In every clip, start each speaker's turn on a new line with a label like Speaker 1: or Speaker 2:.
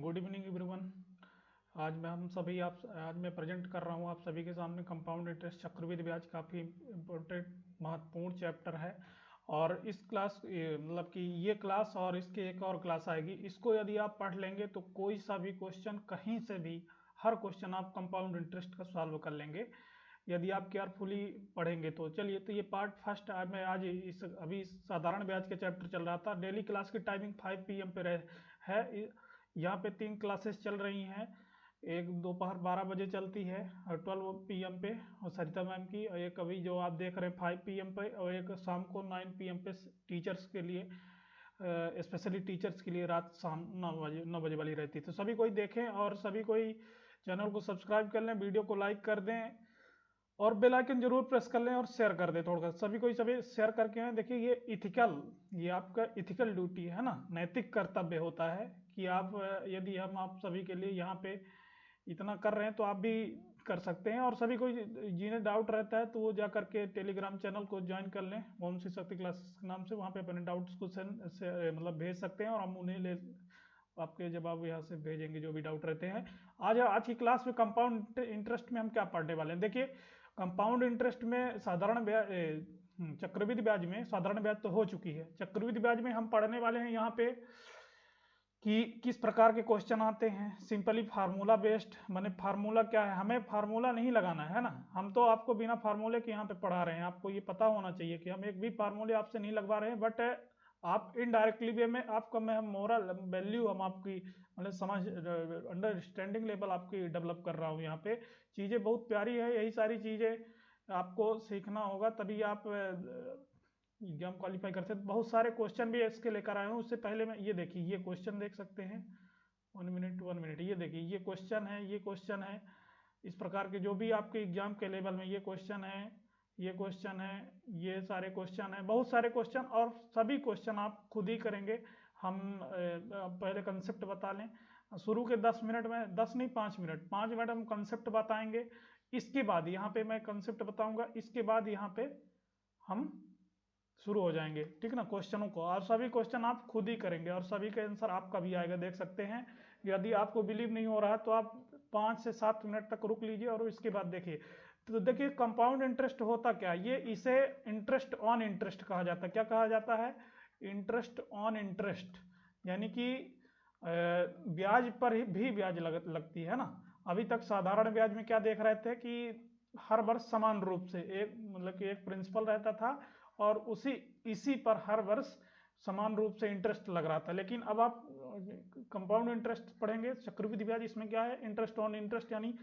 Speaker 1: Good evening everyone. आज मैं present कर रहा हूँ आप सभी के सामने कंपाउंड इंटरेस्ट चक्रवृद्धि ब्याज। काफ़ी इम्पोर्टेंट महत्वपूर्ण चैप्टर है। और इस क्लास मतलब कि ये क्लास और इसके एक और क्लास आएगी, इसको यदि आप पढ़ लेंगे तो कोई सा भी क्वेश्चन कहीं से भी हर क्वेश्चन आप कंपाउंड इंटरेस्ट का सॉल्व कर लेंगे यदि आप केयरफुली पढ़ेंगे तो। चलिए, तो ये पार्ट फर्स्ट मैं आज अभी साधारण ब्याज के चैप्टर चल रहा था। डेली क्लास की टाइमिंग 5 PM पे है। यहाँ पे 3 क्लासेस चल रही हैं। एक दोपहर 12 बजे चलती है और 12 PM पे और सरिता मैम की, और एक अभी जो आप देख रहे हैं 5 PM पे, और एक शाम को 9 PM पे टीचर्स के लिए, स्पेशली टीचर्स के लिए रात शाम 9 बजे वाली रहती है। तो सभी कोई देखें और सभी कोई चैनल को सब्सक्राइब कर लें, वीडियो को लाइक कर दें और बेल आइकन जरूर प्रेस कर लें और शेयर कर दें। थोड़ा सभी शेयर करके हैं। देखिए, ये आपका इथिकल ड्यूटी है ना, नैतिक कर्तव्य होता है कि आप यदि हम आप सभी के लिए यहाँ पे इतना कर रहे हैं तो आप भी कर सकते हैं। और सभी को जिन्हें डाउट रहता है तो वो जा करके टेलीग्राम चैनल को ज्वाइन कर लें, ओम श्री शक्ति क्लासेस के नाम से। वहाँ पे अपने डाउट्स को मतलब भेज सकते हैं और हम उन्हें आपके जवाब यहाँ से भेजेंगे जो भी डाउट रहते हैं। आज की क्लास में कंपाउंड इंटरेस्ट में हम क्या पढ़ने वाले हैं। देखिए, कंपाउंड इंटरेस्ट में साधारण ब्याज, चक्रवृद्धि ब्याज में साधारण ब्याज तो हो चुकी है। चक्रवृद्धि ब्याज में हम पढ़ने वाले हैं यहाँ पे कि किस प्रकार के क्वेश्चन आते हैं। सिंपली फार्मूला बेस्ड, माने फार्मूला क्या है, हमें फार्मूला नहीं लगाना है ना। हम तो आपको बिना फार्मूले के यहाँ पे पढ़ा रहे हैं। आपको ये पता होना चाहिए कि हम एक भी फार्मूले आपसे नहीं लगवा रहे हैं, बट आप इनडायरेक्टली वे में आपका मैं मोरल वैल्यू हम आपकी मतलब समझ अंडरस्टैंडिंग लेवल आपकी डेवलप कर रहा हूँ। यहाँ पे चीज़ें बहुत प्यारी है, यही सारी चीज़ें आपको सीखना होगा तभी आप एग्जाम क्वालिफाई करते हैं। बहुत सारे क्वेश्चन भी इसके लेकर आए हूँ। उससे पहले मैं ये देखिए, ये क्वेश्चन देख सकते हैं। 1 मिनट ये देखिए, ये क्वेश्चन है इस प्रकार के जो भी आपके एग्जाम के लेवल में ये क्वेश्चन है, ये सारे क्वेश्चन है, बहुत सारे क्वेश्चन। और सभी क्वेश्चन आप खुद ही करेंगे। हम पहले कंसेप्ट बता लें। शुरू के 10 मिनट में, 10 नहीं 5 मिनट हम कंसेप्ट बताएंगे। इसके बाद यहाँ पे मैं कंसेप्ट बताऊंगा, इसके बाद यहाँ पे हम शुरू हो जाएंगे, ठीक ना, क्वेश्चनों को। और सभी क्वेश्चन आप खुद ही करेंगे और सभी का आंसर आपका भी आएगा, देख सकते हैं। यदि आपको बिलीव नहीं हो रहा तो आप 5 से 7 मिनट तक रुक लीजिए और इसके बाद देखिए। तो देखिए, कंपाउंड इंटरेस्ट होता क्या है, इसे इंटरेस्ट ऑन इंटरेस्ट कहा जाता है। क्या कहा जाता है? इंटरेस्ट ऑन इंटरेस्ट, यानी कि ब्याज पर भी ब्याज लगती है ना। अभी तक साधारण ब्याज में क्या देख रहे थे कि हर वर्ष समान रूप से एक मतलब कि एक प्रिंसिपल रहता था और इसी पर हर वर्ष समान रूप से इंटरेस्ट लग रहा था। लेकिन अब आप कंपाउंड इंटरेस्ट पढ़ेंगे, चक्रवृद्धि ब्याज, इसमें क्या है? इंटरेस्ट ऑन इंटरेस्ट, यानी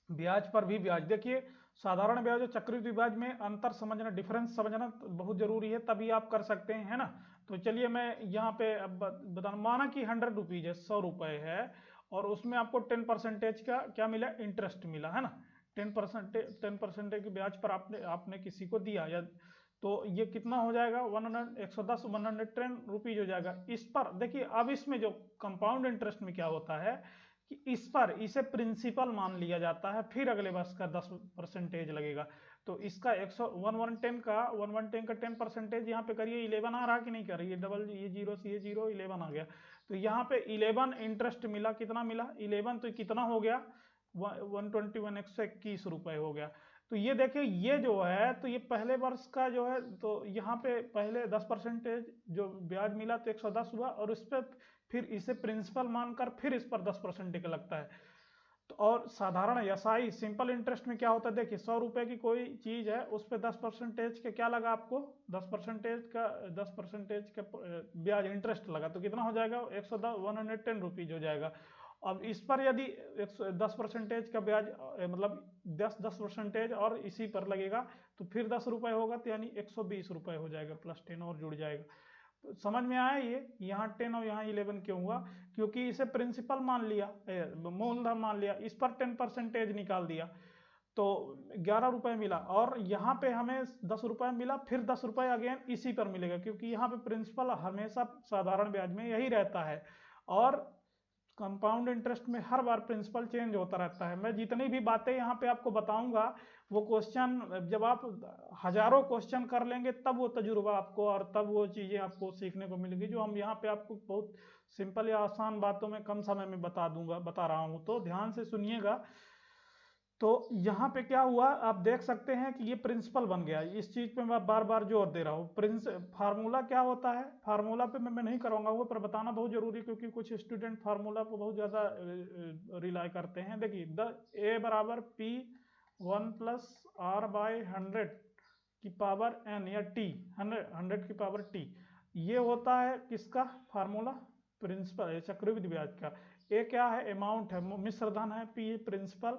Speaker 1: ब्याज पर भी ब्याज। देखिए, साधारण ब्याज और चक्रवृद्धि ब्याज में अंतर समझना, डिफरेंस समझना बहुत जरूरी है, तभी आप कर सकते हैं, है ना। तो चलिए, मैं यहाँ पे अब बता, माना कि 100 रुपीज है, 100 रुपए है, और उसमें आपको 10% का क्या मिला? इंटरेस्ट मिला, है ना। 10% के ब्याज पर आपने किसी को दिया, या तो ये कितना हो जाएगा? 110 रुपीज हो जाएगा। इस पर देखिए, अब इसमें जो कंपाउंड इंटरेस्ट में क्या होता है कि इसे प्रिंसिपल मान लिया जाता है, फिर अगले वर्ष का 10% लगेगा। तो इसका 110 का 10% यहाँ पे करिए, 11 आ रहा कि नहीं कर रही है? डबल ये जीरो से ये जीरो, 11 आ गया। तो यहाँ पे 11 इंटरेस्ट मिला। कितना मिला? 11। तो कितना हो गया? 121, 121 रुपए हो गया। तो ये देखिए, ये जो है तो ये पहले वर्ष का जो है, तो यहाँ पे पहले 10% जो ब्याज मिला तो 110 हुआ, और इस पर फिर इसे प्रिंसिपल मानकर फिर इस पर 10% का लगता है। तो और साधारण एसआई सिंपल इंटरेस्ट में क्या होता है? देखिए, 100 रुपए की कोई चीज है, उस पर 10% का क्या लगा आपको? 10% का ब्याज इंटरेस्ट लगा, तो कितना हो जाएगा? 110 रुपीज हो जाएगा। अब इस पर यदि 10% का ब्याज मतलब 10% और इसी पर लगेगा तो फिर 10 रुपए होगा, तो यानी 120 रुपए हो जाएगा, प्लस 10 और जुड़ जाएगा। तो समझ में आया ये? यहाँ 10 और यहाँ 11 क्यों हुआ? क्योंकि इसे प्रिंसिपल मान लिया, मूलधन मान लिया, इस पर 10% निकाल दिया, तो 11 रुपए मिला। और यहाँ पे हमें 10 रुपए मिला, फिर 10 रुपए अगेन इसी पर मिलेगा, क्योंकि यहाँ पे प्रिंसिपल हमेशा साधारण ब्याज में यही रहता है। और कंपाउंड इंटरेस्ट में हर बार प्रिंसिपल चेंज होता रहता है। मैं जितनी भी बातें यहाँ पे आपको बताऊंगा वो क्वेश्चन जब आप हजारों क्वेश्चन कर लेंगे तब वो तजुर्बा आपको और तब वो चीज़ें आपको सीखने को मिलेगी, जो हम यहाँ पे आपको बहुत सिंपल या आसान बातों में कम समय में बता रहा हूँ। तो ध्यान से सुनिएगा। तो यहाँ पे क्या हुआ, आप देख सकते हैं कि ये प्रिंसिपल बन गया। इस चीज पे मैं बार बार जोर दे रहा हूँ। फार्मूला क्या होता है, फार्मूला पे मैं नहीं करूँगा वो, पर बताना बहुत जरूरी है, क्योंकि कुछ स्टूडेंट फार्मूला को बहुत ज्यादा रिलाई करते हैं। देखिए, ए बराबर पी 1+r/100 की पावर n या t, 100 की पावर t, ये होता है किसका फार्मूला, प्रिंसिपल, चक्रवृद्धि ब्याज का। ए क्या है, अमाउंट है, मिश्र धन है, पी प्रिंसिपल।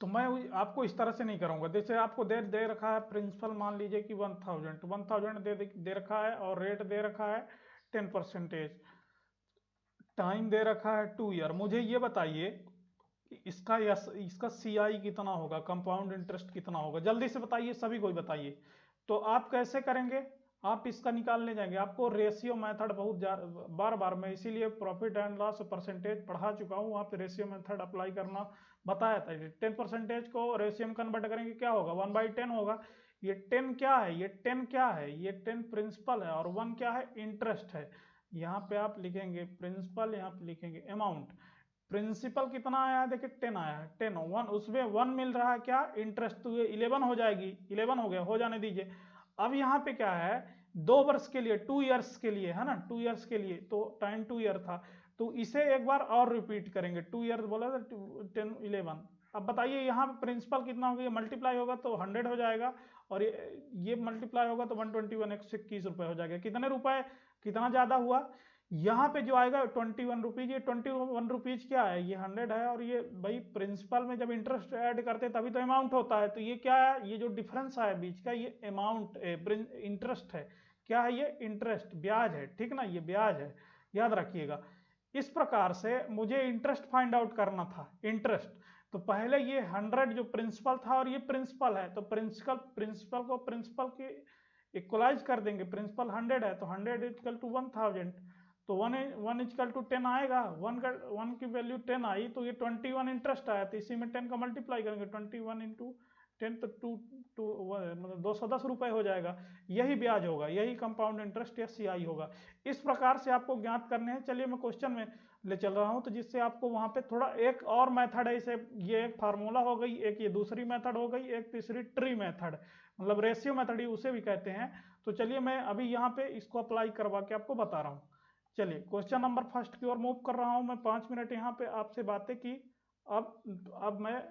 Speaker 1: तो मैं आपको इस तरह से नहीं करूंगा। जैसे आपको दे रखा है प्रिंसिपल, मान लीजिए कि 1000 दे रखा है, और रेट दे रखा है 10%, टाइम दे रखा है 2 ईयर। मुझे ये बताइए कि इसका CI कितना होगा, कंपाउंड इंटरेस्ट कितना होगा, जल्दी से बताइए, सभी को बताइए। तो आप कैसे करेंगे, आप इसका निकालने जाएंगे। आपको रेशियो मेथड बहुत बार मैं इसीलिए प्रॉफिट एंड लॉस परसेंटेज पढ़ा चुका हूँ, वहाँ पे रेशियो मेथड अप्लाई करना बताया था। 10% को रेशियो में कन्वर्ट करेंगे, क्या होगा, 1/10 होगा। ये 10 क्या है, ये 10 क्या है, ये 10 प्रिंसिपल है, और 1 क्या है, इंटरेस्ट है। यहाँ पे आप लिखेंगे प्रिंसिपल, यहाँ पे लिखेंगे अमाउंट। प्रिंसिपल कितना आया है, देखिए 10 आया है, 10 1, उसमें 1 मिल रहा है क्या, इंटरेस्ट, तो ये 11 हो जाएगी, 11 हो गया, हो जाने दीजिए। अब यहाँ पे क्या है, 2 वर्ष के लिए, 2 ईयर्स के लिए है ना, 2 ईयर्स के लिए, तो टाइम 2 ईयर था, तो इसे एक बार और रिपीट करेंगे। 2 ईयर बोला था, 10 11। अब बताइए यहाँ पे प्रिंसिपल कितना होगा, ये मल्टीप्लाई होगा तो 100 हो जाएगा, और ये मल्टीप्लाई होगा तो 121, 121 रुपए हो जाएगा। कितने रुपए, कितना ज्यादा हुआ, यहाँ पे जो आएगा 21 रुपीज। ये 21 रुपीज क्या है, ये 100 है, और ये भाई प्रिंसिपल में जब इंटरेस्ट ऐड करते हैं तभी तो अमाउंट होता है। तो ये क्या है, ये जो डिफरेंस है बीच का, ये अमाउंट इंटरेस्ट है। क्या है, ये इंटरेस्ट, ब्याज है, ठीक ना, ये ब्याज है, याद रखिएगा। इस प्रकार से मुझे इंटरेस्ट फाइंड आउट करना था, इंटरेस्ट। तो पहले ये 100 जो प्रिंसिपल था, और ये प्रिंसिपल है, तो प्रिंसिपल को प्रिंसिपल के इक्वलाइज कर देंगे। प्रिंसिपल 100 है, तो 100 इक्वल टू 1000, तो 1 इक्वल टू 10 आएगा। 1 की वैल्यू 10 आई, तो ये 21 इंटरेस्ट आया, तो इसी में 10 का मल्टीप्लाई करेंगे, 21 इंटू 10, तो मतलब 210 रुपए हो जाएगा। यही ब्याज होगा, यही कंपाउंड इंटरेस्ट या CI होगा। इस प्रकार से आपको ज्ञात करने हैं। चलिए मैं क्वेश्चन में ले चल रहा हूं, तो जिससे आपको वहां पे थोड़ा एक और मेथड है, इसे, ये एक फार्मूला हो गई, एक ये दूसरी मेथड हो गई, एक तीसरी ट्री मेथड, मतलब रेशियो मेथड ही उसे भी कहते हैं। तो चलिए मैं अभी यहाँ पे इसको अप्लाई करवा के आपको बता रहा हूँ। चलिए क्वेश्चन नंबर फर्स्ट की ओर मूव कर रहा हूं मैं। 5 मिनट यहाँ पे आपसे बातें की, अब मैं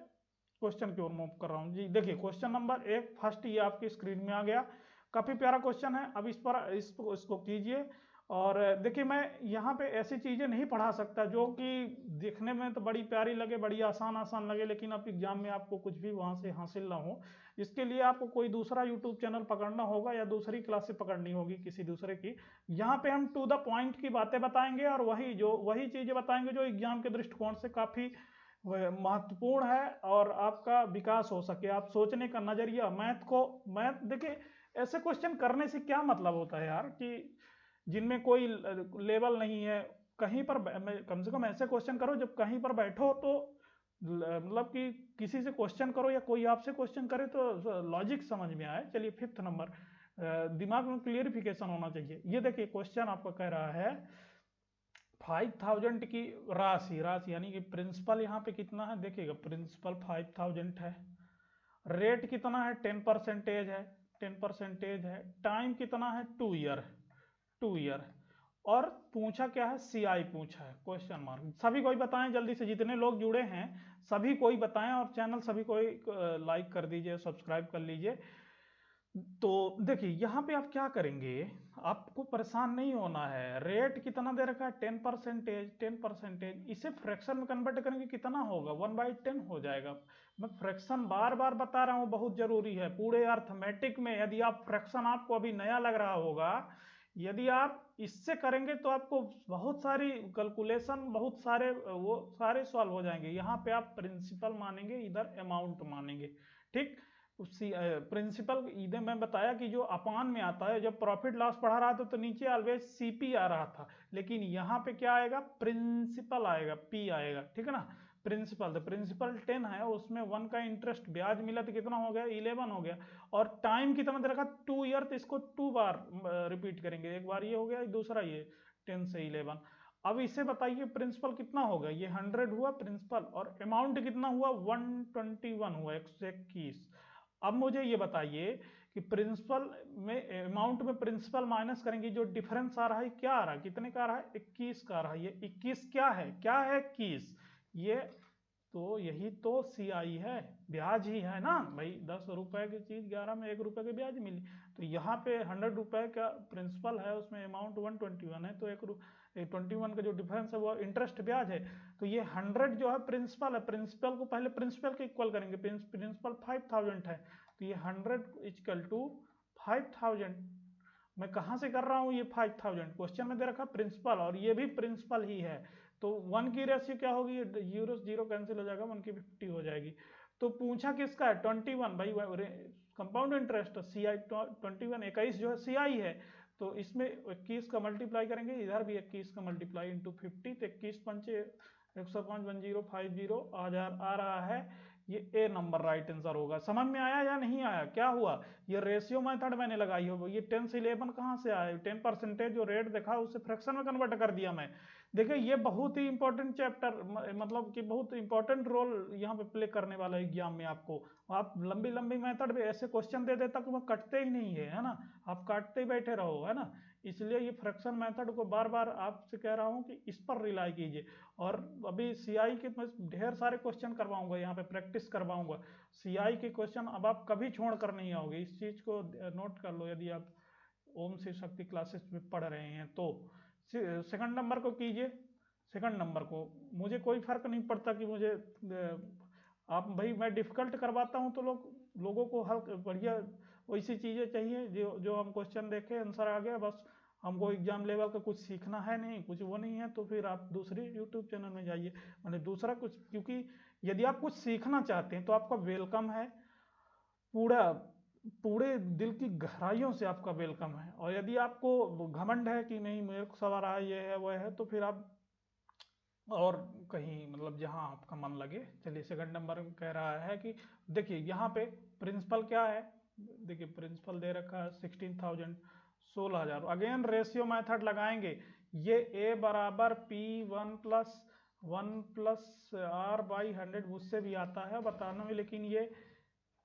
Speaker 1: क्वेश्चन की ओर मूव कर रहा हूँ जी। देखिए क्वेश्चन नंबर 1 फर्स्ट, ये आपकी स्क्रीन में आ गया, काफी प्यारा क्वेश्चन है। अब इस पर इसको कीजिए। और देखिए, मैं यहाँ पे ऐसी चीजें नहीं पढ़ा सकता जो कि देखने में तो बड़ी प्यारी लगे, बड़ी आसान लगे, लेकिन अब एग्जाम में आपको कुछ भी वहां से हासिल ना हो। इसके लिए आपको कोई दूसरा यूट्यूब चैनल पकड़ना होगा, या दूसरी क्लासेस पकड़नी होगी किसी दूसरे की। यहाँ पे हम टू द पॉइंट की बातें बताएंगे, और वही चीजें बताएंगे जो एग्जाम के दृष्टिकोण से काफी महत्वपूर्ण है, और आपका विकास हो सके, आप सोचने का नजरिया, मैथ देखिए, ऐसे क्वेश्चन करने से क्या मतलब होता है यार, कि जिनमें कोई लेवल नहीं है, कहीं पर कम से कम ऐसे क्वेश्चन करो जब कहीं पर बैठो तो मतलब कि किसी से क्वेश्चन करो, या कोई आपसे क्वेश्चन करे तो लॉजिक समझ में आए। चलिए 5th नंबर, दिमाग में क्लियरिफिकेशन होना चाहिए। ये देखिए क्वेश्चन आपका कह रहा है 5000 की राशि यानी कि प्रिंसिपल यहाँ पे कितना है, देखिएगा प्रिंसिपल 5000 है, रेट कितना है, 10% है, 10% है, टाइम कितना है, 2 ईयर, और पूछा क्या है, CI पूछा है, क्वेश्चन मार्क। सभी कोई बताएं जल्दी से, जितने लोग जुड़े हैं सभी कोई बताएं, और चैनल सभी कोई लाइक कर दीजिए, सब्सक्राइब कर लीजिए। तो देखिए यहाँ पे आप क्या करेंगे, आपको परेशान नहीं होना है। रेट कितना दे रखा है, 10%, इसे फ्रैक्शन में कन्वर्ट करेंगे, कितना होगा, 1/10 हो जाएगा। मैं फ्रैक्शन बार बार बता रहा हूँ, बहुत जरूरी है। पूरे अर्थमेटिक में यदि आप फ्रैक्शन, आपको अभी नया लग रहा होगा, यदि आप इससे करेंगे तो आपको बहुत सारी कैलकुलेशन, बहुत सारे वो सारे सॉल्व हो जाएंगे। यहाँ पे आप प्रिंसिपल मानेंगे, इधर अमाउंट मानेंगे, ठीक। उसी प्रिंसिपल इधर मैं बताया कि जो अपान में आता है, जब प्रॉफिट लॉस पढ़ा रहा था तो नीचे ऑलवेज CP आ रहा था, लेकिन यहाँ पे क्या आएगा, प्रिंसिपल आएगा, P आएगा, ठीक है ना। प्रिंसिपल, तो प्रिंसिपल 10 है, उसमें 1 का इंटरेस्ट ब्याज मिला तो कितना हो गया 11 हो गया, और टाइम कितना दे रखा 2 ईयर, तो इसको 2 बार रिपीट करेंगे, एक बार ये हो गया, दूसरा ये 10 से 11। अब इसे बताइए प्रिंसिपल कितना होगा, ये 100 हुआ प्रिंसिपल, और अमाउंट कितना हुआ 121 हुआ, 121। अब मुझे ये बताइए कि प्रिंसिपल में अमाउंट में प्रिंसिपल माइनस करेंगे, जो डिफरेंस आ रहा है क्या आ रहा है, कितने का आ रहा है 21 का आ रहा है, ये 21 क्या है 21, ये तो यही तो सीआई है, ब्याज ही है ना भाई, 10 रुपए की चीज 11 में 1 रुपए की ब्याज मिली, तो यहाँ पे 100 रुपए का प्रिंसिपल है, उसमें अमाउंट 121 है, तो 21 का जो डिफरेंस है वो इंटरेस्ट ब्याज है, तो ये 100 जो है प्रिंसिपल है, प्रिंसिपल को पहले प्रिंसिपल के इक्वल करेंगे, प्रिंसिपल 5000 है, तो ये 100 इक्वल टू 5000, मैं कहाँ से कर रहा हूँ ये 5000, क्वेश्चन में दे रखा प्रिंसिपल, और ये भी प्रिंसिपल ही है, तो 1 की रेशियो क्या होगी, जीरो जीरो कैंसिल हो जाएगा, 1 की 50 हो जाएगी, तो पूछा किसका है 21 भाई, कंपाउंड इंटरेस्ट सी आई 21, 21 जो है सी आई है, तो इसमें 21 का मल्टीप्लाई करेंगे, इधर भी 21 का मल्टीप्लाई इंटू 50, तो 21 पंचे 105 1050 आ रहा है, ये ए नंबर राइट आंसर होगा। समझ में आया या नहीं आया, क्या हुआ, ये रेशियो मेथड मैंने लगाई हो, ये 10 से 11 कहाँ से आया, 10% जो रेट देखा उसे फ्रैक्शन में कन्वर्ट कर दिया मैं। देखिए ये बहुत ही इंपॉर्टेंट चैप्टर, मतलब कि बहुत इंपॉर्टेंट रोल यहाँ पे प्ले करने वाला है एग्जाम में आपको, आप लंबी लंबी मेथड में ऐसे क्वेश्चन दे देता कि वो कटते ही नहीं है ना, आप काटते ही बैठे रहो, है ना, इसलिए ये फ्रैक्शन मेथड को बार बार आपसे कह रहा हूँ कि इस पर रिलाई कीजिए, और अभी सीआई के मैं ढेर सारे क्वेश्चन करवाऊंगा, यहाँ पे प्रैक्टिस करवाऊंगा सीआई के क्वेश्चन, अब आप कभी छोड़ कर नहीं आओगे, इस चीज को नोट कर लो यदि आप ओम शिव शक्ति क्लासेस में पढ़ रहे हैं तो। सेकंड नंबर को कीजिए, सेकंड नंबर को मुझे कोई फर्क नहीं पड़ता कि मुझे आप भाई मैं डिफिकल्ट करवाता हूँ तो लोगों को हल्का बढ़िया वैसी चीज़ें चाहिए जो जो हम क्वेश्चन देखे आंसर आ गया बस, हमको एग्जाम लेवल का कुछ सीखना है नहीं, कुछ वो नहीं है, तो फिर आप दूसरी यूट्यूब चैनल में जाइए, मैंने दूसरा कुछ, क्योंकि यदि आप कुछ सीखना चाहते हैं तो आपका वेलकम है, पूरा पूरे दिल की गहराइयों से आपका वेलकम है, और यदि आपको घमंड है कि नहीं मेरे को सवाल आया ये है वो है, तो फिर आप और कहीं मतलब जहां आपका मन लगे। चलिए सेकंड नंबर में कह रहा है कि देखिए यहाँ पे प्रिंसिपल क्या है, देखिए प्रिंसिपल दे रखा है 16,000 16,000, अगेन रेशियो मेथड लगाएंगे, ये ए बराबर पी 1+1+r/100 मुझसे भी आता है बताना में, लेकिन ये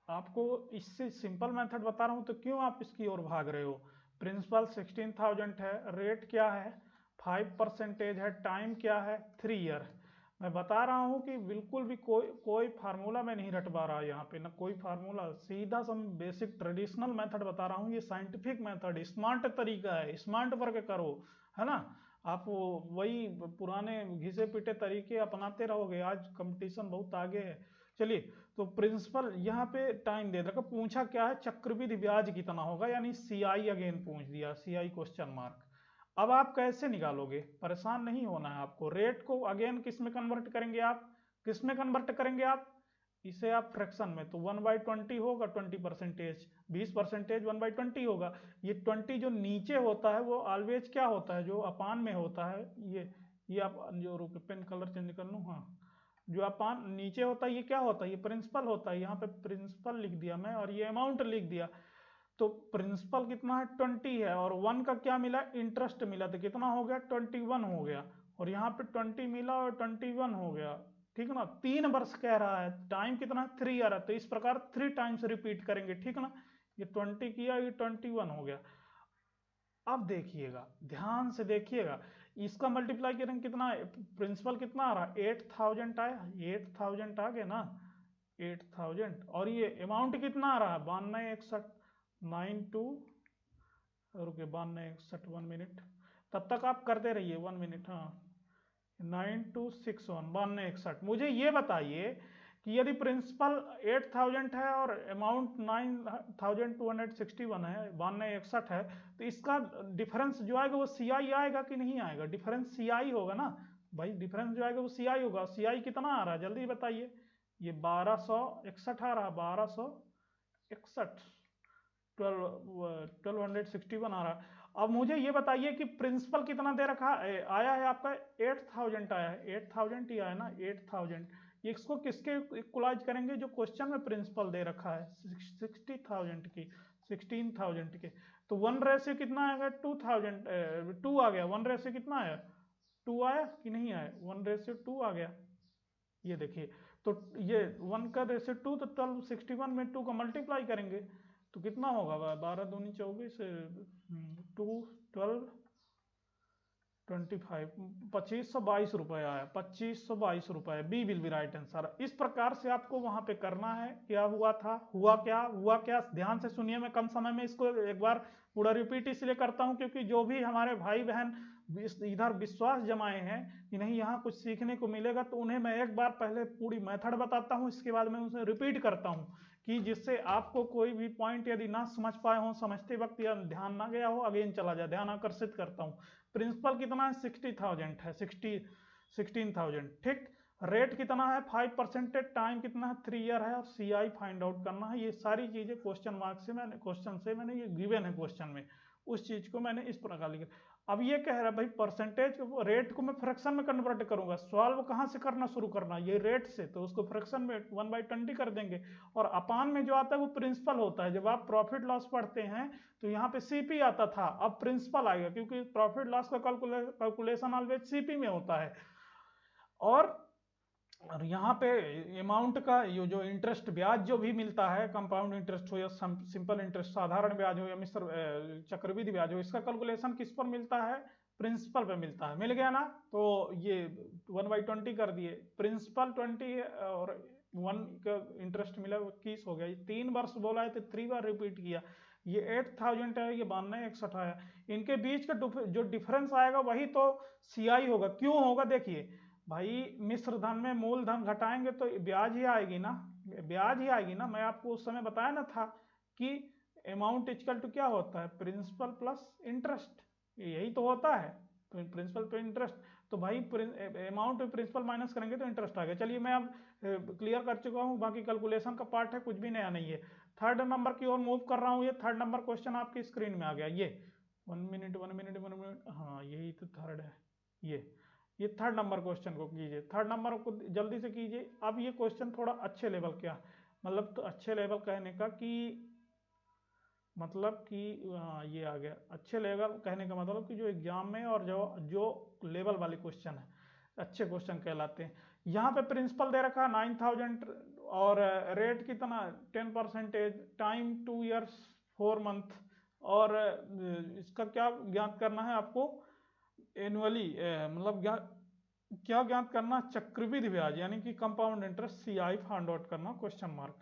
Speaker 1: आपको इससे सिंपल मेथड बता रहा हूं तो क्यों आप इसकी ओर भाग रहे हो। प्रिंसिपल 16,000 है, रेट क्या है 5% है, टाइम क्या है 3 ईयर। मैं बता रहा हूं कि बिल्कुल भी कोई फार्मूला में नहीं रटवा रहा यहाँ पे, ना कोई फार्मूला, सीधा सा बेसिक ट्रेडिशनल मेथड बता रहा हूँ, ये साइंटिफिक मेथड स्मार्ट तरीका है, स्मार्ट वर्क करो, है ना, आप वही पुराने घिसे पिटे तरीके अपनाते रहोगे, आज कंपटीशन बहुत आगे है। चलिए तो प्रिंसिपल यहाँ पे टाइम दे रखा, पूछा क्या है चक्रवृद्धि ब्याज कितना होगा, यानी सीआई अगेन पूछ दिया, सीआई क्वेश्चन मार्क। अब आप कैसे निकालोगे, परेशान नहीं होना है आपको, रेट को अगेन किस में कन्वर्ट करेंगे आप, किस में कन्वर्ट करेंगे आप, इसे आप फ्रैक्शन में, तो 1/20 होगा, 20%, 20% 1/20 होगा, ये 20 जो नीचे होता है वो ऑलवेज क्या होता है, जो अपान में होता है, ये आप जो रुके पेन कलर चेंज कर लूँ, हाँ, जो अपान नीचे होता है ये क्या होता है, ये प्रिंसिपल होता है, यहाँ पे प्रिंसिपल लिख दिया मैं, और ये अमाउंट लिख दिया, तो प्रिंसिपल कितना है 20 है, और 1 का क्या मिला इंटरेस्ट मिला, तो कितना हो गया 21 हो गया, और यहाँ पे 20 मिला और 21 हो गया, ठीक है ना, 3 वर्ष कह रहा है, टाइम कितना है 3 ईयर है, तो इस प्रकार 3 टाइम्स रिपीट करेंगे, ठीक है ना, ये 20 किया, ये 21 हो गया। अब देखिएगा ध्यान से देखिएगा, इसका मल्टीप्लाई करेंगे कितना, प्रिंसिपल कितना आ रहा है 8,000 आया, 8,000 आ गया ना 8,000, और ये अमाउंट कितना आ रहा है 9261, 92 रुके 9261, 1 मिनट, तब तक आप करते रहिए 1 मिनट, हाँ 9261, 9261, मुझे ये बताइए कि यदि प्रिंसिपल 8,000 है और अमाउंट 9,261 है, 9261 है, तो इसका डिफरेंस जो आएगा वो सी आई आएगा कि नहीं आएगा, डिफरेंस सी आई होगा ना भाई, डिफरेंस जो आएगा वो सी आई होगा, सी आई कितना आ रहा है जल्दी बताइए, ये 1261 आ रहा है, 1261, 1261 आ रहा है, अब मुझे ये बताइए कि प्रिंसिपल कितना दे रखा आया है आपका 8000 आया है, 8000 ही आया ना, 8000। इसको किसके इक्वलाइज करेंगे, जो क्वेश्चन में प्रिंसिपल दे रखा है 60,000 की, 16,000 के, तो 1 कितना आएगा, 2000 2 आ गया। 1 कितना आया, 2 आया कि नहीं आया, 1:2 आ गया। ये देखिए, तो ये 1 का रेशियो 2, तो 12 61 में 2 का मल्टीप्लाई करेंगे तो कितना होगा, 12 दूनी 24, 2 12 25, 2522 रुपए आया, 2522 रुपए। B will be right answer. इस प्रकार से आपको वहां पे करना है। क्या हुआ था, हुआ क्या, हुआ क्या, ध्यान से सुनिए। मैं कम समय में इसको एक बार पूरा रिपीट इसलिए करता हूं क्योंकि जो भी हमारे भाई बहन इधर विश्वास जमाए हैं कि नहीं यहाँ कुछ सीखने को मिलेगा, तो उन्हें मैं एक बार पहले पूरी मेथड बताता हूँ, इसके बाद मैं उसे रिपीट करता हूँ कि जिससे आपको कोई भी पॉइंट यदि ना समझ पाए हो समझते वक्त या ध्यान ना गया हो, अगेन चला जाए। ध्यान आकर्षित करता हूँ। प्रिंसिपल कितना है, 60,000 है, 16,000, ठीक। रेट कितना है, 5%, टाइम कितना है, 3 ईयर है, और CI फाइंड आउट करना है। ये सारी चीजें क्वेश्चन मार्क से मैंने, क्वेश्चन से मैंने, ये गिवन है क्वेश्चन में, उस चीज को मैंने इस प्रकार लिखा। अब ये कह रहा है भाई परसेंटेज रेट को मैं फ्रैक्शन में कन्वर्ट करूंगा, सॉल्व कहाँ से करना शुरू करना, ये रेट से, तो उसको फ्रैक्शन में 1/20 कर देंगे। और अपान में जो आता है वो प्रिंसिपल होता है। जब आप प्रॉफिट लॉस पढ़ते हैं तो यहाँ पे CP आता था, अब प्रिंसिपल आएगा, क्योंकि प्रॉफिट लॉस का कैलकुलेशन ऑलवेज CP में होता है। और यहाँ पे अमाउंट का ये जो इंटरेस्ट ब्याज जो भी मिलता है, कंपाउंड इंटरेस्ट हो या सिंपल इंटरेस्ट, साधारण ब्याज हो या मिश्र चक्रवृद्धि ब्याज हो, इसका कैलकुलेशन किस पर मिलता है, प्रिंसिपल पे मिलता है। मिल गया ना, तो ये 1/20 कर दिए, प्रिंसिपल 20 और 1 का इंटरेस्ट मिला 21 हो गया। 3 वर्ष बोला है तो 3 बार रिपीट किया। ये 8000 है, ये 9261 आया। इनके बीच का जो डिफरेंस आएगा वही तो CI होगा। क्यों होगा, देखिए भाई, मिश्र धन में मूलधन घटाएंगे तो ब्याज ही आएगी ना, ब्याज ही आएगी ना। मैं आपको उस समय बताया ना था कि अमाउंट इक्वल टू क्या होता है, प्रिंसिपल प्लस इंटरेस्ट, यही तो होता है, प्रिंसिपल पे इंटरेस्ट। तो भाई अमाउंट पे प्रिंसिपल माइनस करेंगे तो इंटरेस्ट आ गया। चलिए मैं अब क्लियर कर चुका हूँ, बाकी कैलकुलेशन का पार्ट है, कुछ भी नया नहीं है। थर्ड नंबर की ओर मूव कर रहा हूँ। ये थर्ड नंबर क्वेश्चन आपकी स्क्रीन में आ गया। ये 1 मिनट 1 मिनट 1 मिनट, हाँ यही तो थर्ड है। ये थर्ड नंबर क्वेश्चन को कीजिए, थर्ड नंबर को जल्दी से कीजिए। अब ये क्वेश्चन थोड़ा अच्छे लेवल का, मतलब तो अच्छे लेवल कहने का कि मतलब कि ये आ गया अच्छे लेवल कहने का मतलब कि जो एग्जाम में और जो लेवल वाले क्वेश्चन है अच्छे क्वेश्चन कहलाते हैं। यहाँ पे प्रिंसिपल दे रखा 9000 और रेट कितना 10%, टाइम 2 ईयर्स 4 मंथ, और इसका क्या ज्ञात करना है आपको, एनुअली, मतलब क्या ज्ञात करना, चक्रवृद्धि ब्याज यानी कि compound interest CI find out करना, क्वेश्चन मार्क।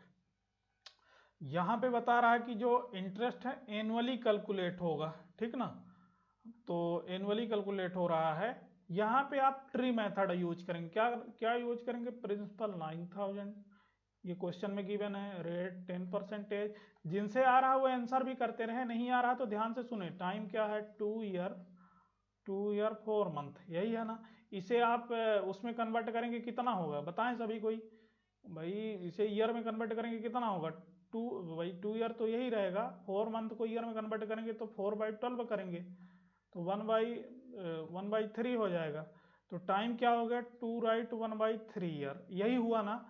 Speaker 1: यहां पे बता रहा है कि जो इंटरेस्ट है एनुअली कैलकुलेट होगा, ठीक ना, तो एनुअली कैलकुलेट हो रहा है। यहाँ पे आप ट्री मेथड यूज करेंगे, क्या क्या यूज करेंगे, प्रिंसिपल 9000, ये क्वेश्चन में गिवन है, रेट 10%, जिनसे आ रहा है वो आंसर भी करते रहे, नहीं आ रहा तो ध्यान से सुने। टाइम क्या है, 2 ईयर 4 मंथ, यही है ना। इसे आप उसमें कन्वर्ट करेंगे कितना होगा, बताएं सभी कोई, भाई इसे ईयर में कन्वर्ट करेंगे कितना होगा, 2, भाई 2 ईयर तो यही रहेगा, 4 मंथ को ईयर में कन्वर्ट करेंगे तो 4/12 करेंगे तो 1/3 हो जाएगा। तो टाइम क्या हो गया, 2 राइट 1/3 ईयर, यही हुआ ना।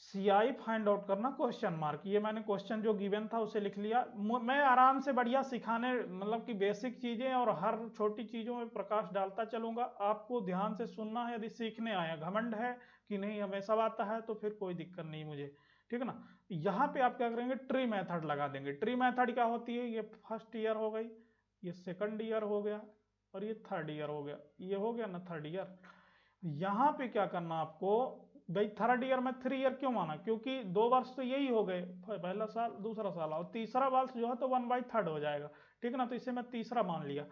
Speaker 1: CI फाइंड आउट करना, क्वेश्चन मार्क। ये मैंने क्वेश्चन जो गिवन था उसे लिख लिया। मैं आराम से बढ़िया सिखाने, मतलब कि बेसिक चीजें और हर छोटी चीजों में प्रकाश डालता चलूंगा। आपको ध्यान से सुनना है, यदि सीखने आया, घमंड है कि नहीं हमें सब आता है तो फिर कोई दिक्कत नहीं मुझे, ठीक है ना। यहाँ पे आप क्या करेंगे, ट्री मेथड लगा देंगे। ट्री मेथड क्या होती है, ये फर्स्ट ईयर हो गई, ये सेकंड ईयर हो गया, और ये थर्ड ईयर हो गया, ये हो गया ना थर्ड ईयर। यहाँ पे क्या करना आपको, भाई थर्ड ईयर में 3 ईयर क्यों माना, क्योंकि 2 वर्ष तो यही हो गए, पहला साल दूसरा साल, और तीसरा वर्ष जो है तो 1/3 हो जाएगा, ठीक ना। तो इसे मैं तीसरा मान लिया।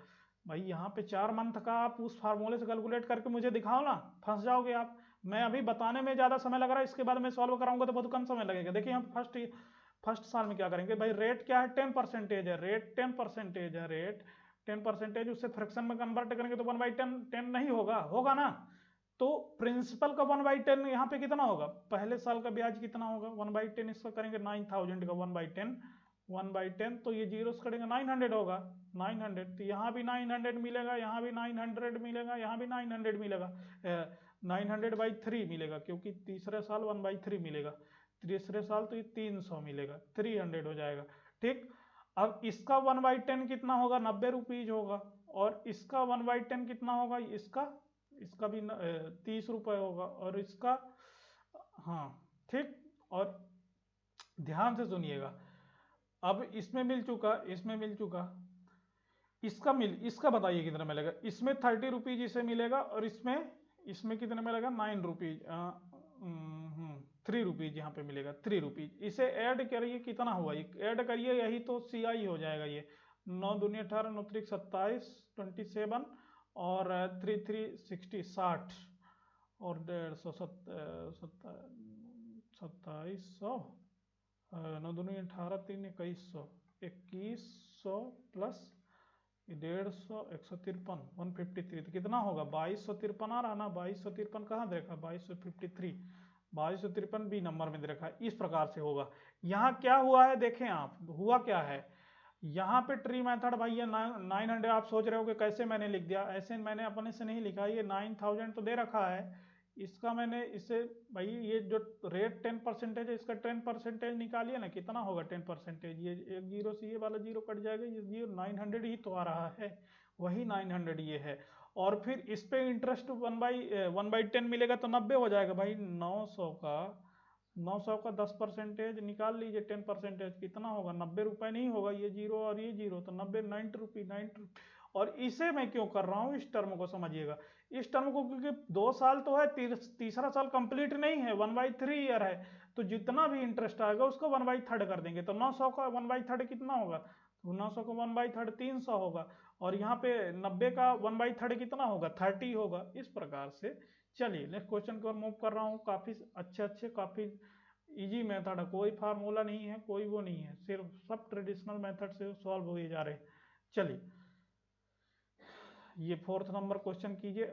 Speaker 1: भाई यहाँ पे 4 मंथ का आप उस फार्मूले से कैलकुलेट करके मुझे दिखाओ ना, फंस जाओगे आप। मैं अभी बताने में ज्यादा समय लग रहा है, इसके बाद मैं सॉल्व कराऊंगा तो बहुत कम समय लगेगा। देखिए हम फर्स्ट साल में क्या करेंगे, भाई रेट क्या है, 10% है, रेट 10% है, रेट 10%, उससे फ्रैक्शन में कन्वर्ट करेंगे तो 1/10 नहीं होगा, होगा ना। तो प्रिंसिपल का 1/10 यहाँ पे कितना होगा, पहले साल का ब्याज कितना होगा, 1/10, इसका करेंगे 9000 का 1/10, तो ये जीरो से करेंगे 900 होगा, 900, तो यहाँ भी 900 मिलेगा, यहाँ भी 900 मिलेगा, यहाँ भी 900 मिलेगा, 900/3 मिलेगा, क्योंकि तीसरे साल 1/3 मिलेगा, तीसरे साल तो ये 300 मिलेगा, 300 हो जाएगा। ठीक, अब इसका 1/10 कितना होगा, 90 रुपीज होगा, और इसका 1/10 कितना होगा, इसका भी 30 रुपए होगा, और इसका, हाँ ठीक। और ध्यान से सुनिएगा, अब इसमें मिल चुका, इसमें मिल चुका, इसका बताइए कितना मिलेगा, इसमें 30 रुपीज इसे मिलेगा, और इसमें कितना मिलेगा, 9 रुपीज, 3 रुपीज यहाँ पे मिलेगा, 3 रुपीज। इसे ऐड करिए, कितना हुआ, ऐड करिए, यही तो CI हो जाएगा। ये 9 दूनी 18, 9 त्रिक 27, 27 और 3 3 60, 60 और 150, 2700, 9 दूनी 18, 3 2100, 2100 प्लस 150, 153, 153, तो कितना होगा, 2253 आ रहा ना, 2253 कहाँ दे रखा, 2253, 2253 बी नंबर में दे रखा है। इस प्रकार से होगा। यहाँ क्या हुआ है, देखें आप, हुआ क्या है, यहाँ पे ट्री मेथड भाई ये 900, आप सोच रहे हो कि कैसे मैंने लिख दिया, ऐसे मैंने अपने से नहीं लिखा, ये 9000 तो दे रखा है, इसका मैंने इससे भाई ये जो रेट 10% है, इसका 10% निकालिए ना, कितना होगा 10%, ये एक जीरो से ये वाला जीरो कट जाएगा, ये जीरो 900 ही तो आ रहा है, वही 900 ये है। और फिर इस पे इंटरेस्ट 1/10 मिलेगा तो 90 हो जाएगा भाई, 900 का 10% निकाल लीजिए, 10% कितना होगा, 90 रुपए नहीं होगा, ये जीरो और ये जीरो, तो 90, 90 रुपये, 90। और इसे मैं क्यों कर रहा हूँ, इस टर्म को समझिएगा, इस टर्म को, क्योंकि 2 साल तो है, तीसरा साल कंप्लीट नहीं है, 1/3 ईयर है, तो जितना भी इंटरेस्ट आएगा उसको 1/3 कर देंगे, तो 900 का 1/3 कितना होगा, तो 900 का 1/3 300 होगा, और यहाँ पे 90 का 1/3 कितना होगा, 30 होगा। इस प्रकार से चलिए नेक्स्ट क्वेश्चन की ओर मूव कर रहा हूँ। काफी अच्छे काफी इजी मेथड है, कोई फार्मूला नहीं है, कोई वो नहीं है, सिर्फ सब ट्रेडिशनल मेथड से सॉल्व हुए जा रहे हैं। चलिए ये 4th नंबर क्वेश्चन कीजिए,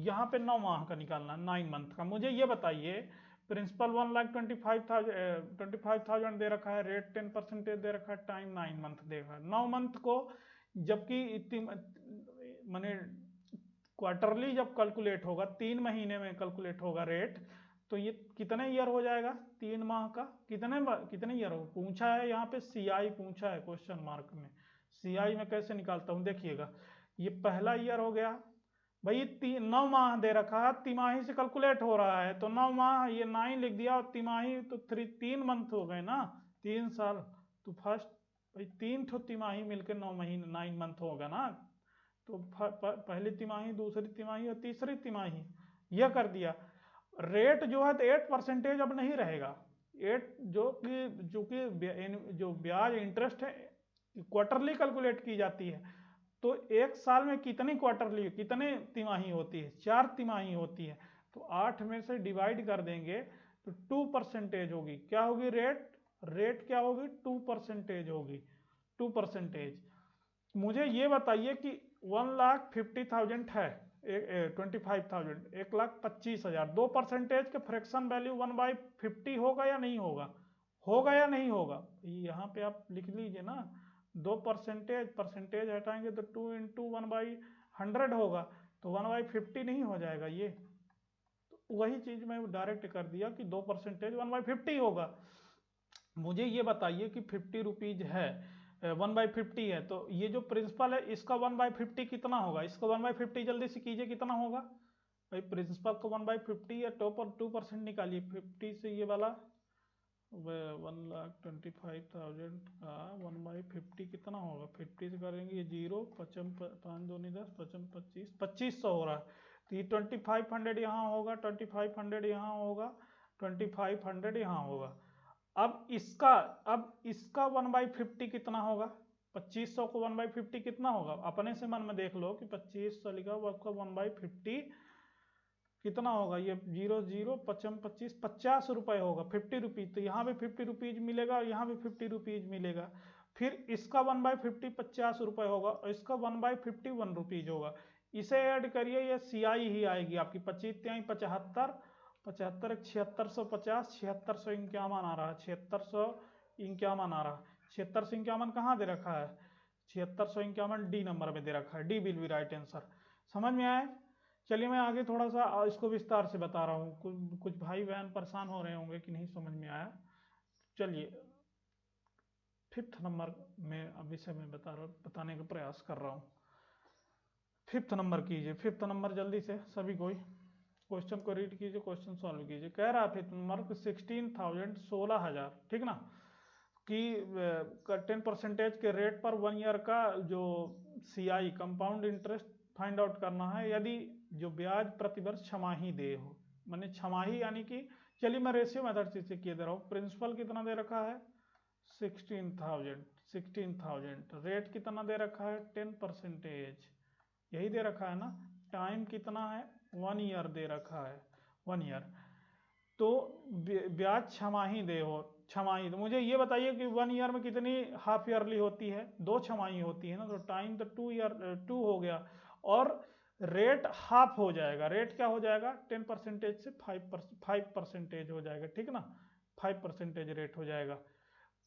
Speaker 1: यहाँ पे 9 माह का निकालना, 9 मंथ का। मुझे ये बताइए, प्रिंसिपल 1,25,000 दे रखा है, रेट 10% दे रखा है, टाइम 9 मंथ दे रखा है। 9 मंथ को जबकि माने क्वार्टरली जब कैलकुलेट होगा, 3 महीने में कैलकुलेट होगा रेट, तो ये कितने ईयर हो जाएगा, 3 माह का कितने ईयर हो पूछा है, यहाँ पे CI पूछा है क्वेश्चन मार्क में। CI में कैसे निकालता हूँ देखिएगा, ये पहला ईयर हो गया भाई, 9 माह दे रखा है, तिमाही से कैलकुलेट हो रहा है, तो 9 माह, ये 9 लिख दिया, और तिमाही तो 3 मंथ हो गए ना, 3 साल, तो फर्स्ट भाई 3 तिमाही मिलकर 9 महीने 9 मंथ होगा ना, तो पहली तिमाही, दूसरी तिमाही और तीसरी तिमाही, यह कर दिया। रेट जो है तो 8% अब नहीं रहेगा, 8 जो कि जो ब्याज इंटरेस्ट है क्वार्टरली कैलकुलेट की जाती है, तो एक साल में कितनी क्वार्टरली, कितने तिमाही होती है, 4 तिमाही होती है, तो 8 में से डिवाइड कर देंगे तो 2% होगी, क्या होगी, रेट क्या होगी, 2% होगी, 2%। मुझे ये बताइए कि 1,50,000 है, 25,000, 1,25,000, 2% के फ्रैक्शन वैल्यू 1/50 होगा या नहीं होगा, होगा या नहीं होगा, यहाँ पे आप लिख लीजिए ना, 2% परसेंटेज हटाएंगे तो 2 × 1/100 होगा, तो 1/50 नहीं हो जाएगा ये, तो वही चीज मैं डायरेक्ट कर दिया कि 2% 1/50 होगा। मुझे ये बताइए कि 50 रुपीज है, 1/50 है, तो ये जो प्रिंसिपल है इसका 1/50 कितना होगा, इसका 1/50 जल्दी से कीजिए, कितना होगा भाई, प्रिंसिपल को 1/50 या 2% निकालिए, 50 से ये वाला 1,25,000 का 1/50 कितना होगा, 50 से करेंगे ये 0, 5 2 10, 55 25, 2500 हो रहा है, तो ये 2500 यहाँ होगा, 2500 यहाँ होगा, 2500 यहाँ होगा। अब इसका 1/50 कितना होगा, 2500 को 1/50 कितना होगा, अपने से मन में देख लो कि 2500 लिखा हुआ, आपका 1/50 कितना होगा, ये 0 0 55 25, 50 रुपए होगा, 50 रुपीज, तो यहाँ भी 50 रुपीज मिलेगा और यहाँ भी 50 रुपीज मिलेगा। फिर इसका 1/50 50 रुपए होगा, और इसका 1/50 1 रुपीज होगा। इसे ऐड करिए, ये CI ही आएगी आपकी, 25 × 75, 75 7650, 7651 आ रहा है, 7651 आ रहा है, 7651 कहाँ दे रखा है, 7651 डी नंबर में दे रखा है, D will be right answer. समझ में आया? चलिए मैं आगे थोड़ा सा इसको विस्तार से बता रहा हूँ, कुछ भाई बहन परेशान हो रहे होंगे कि नहीं समझ में आया। चलिए 5th नंबर में अभी से मैं बताने का प्रयास कर रहा हूँ। 5th नंबर कीजिए, 5th नंबर जल्दी से सभी कोई क्वेश्चन को रीड कीजिए, क्वेश्चन सॉल्व कीजिए। कह रहा है 5th नंबर 16,000 16,000, ठीक ना, कि 10% के रेट पर 1 ईयर का जो CI compound interest find out करना है, यदि जो ब्याज प्रतिवर्ष छमाही दे हो, माने छमाही यानी कि, चलिए मैं रेशियो मेथड से किए दे रहा हूँ। प्रिंसिपल कितना दे रखा है 16,000, रेट कितना दे रखा है 10%, यही दे रखा है ना। टाइम कितना है 1 ईयर दे रखा है, 1 ईयर। तो ब्याज छमाही दे हो, छमाही, तो मुझे ये बताइए कि 1 ईयर में कितनी हाफ ईयरली होती है, 2 छमाही होती है ना, तो टाइम तो 2 हो गया, और रेट हाफ हो जाएगा। रेट क्या हो जाएगा 10% से 5% हो जाएगा, ठीक ना, 5% रेट हो जाएगा।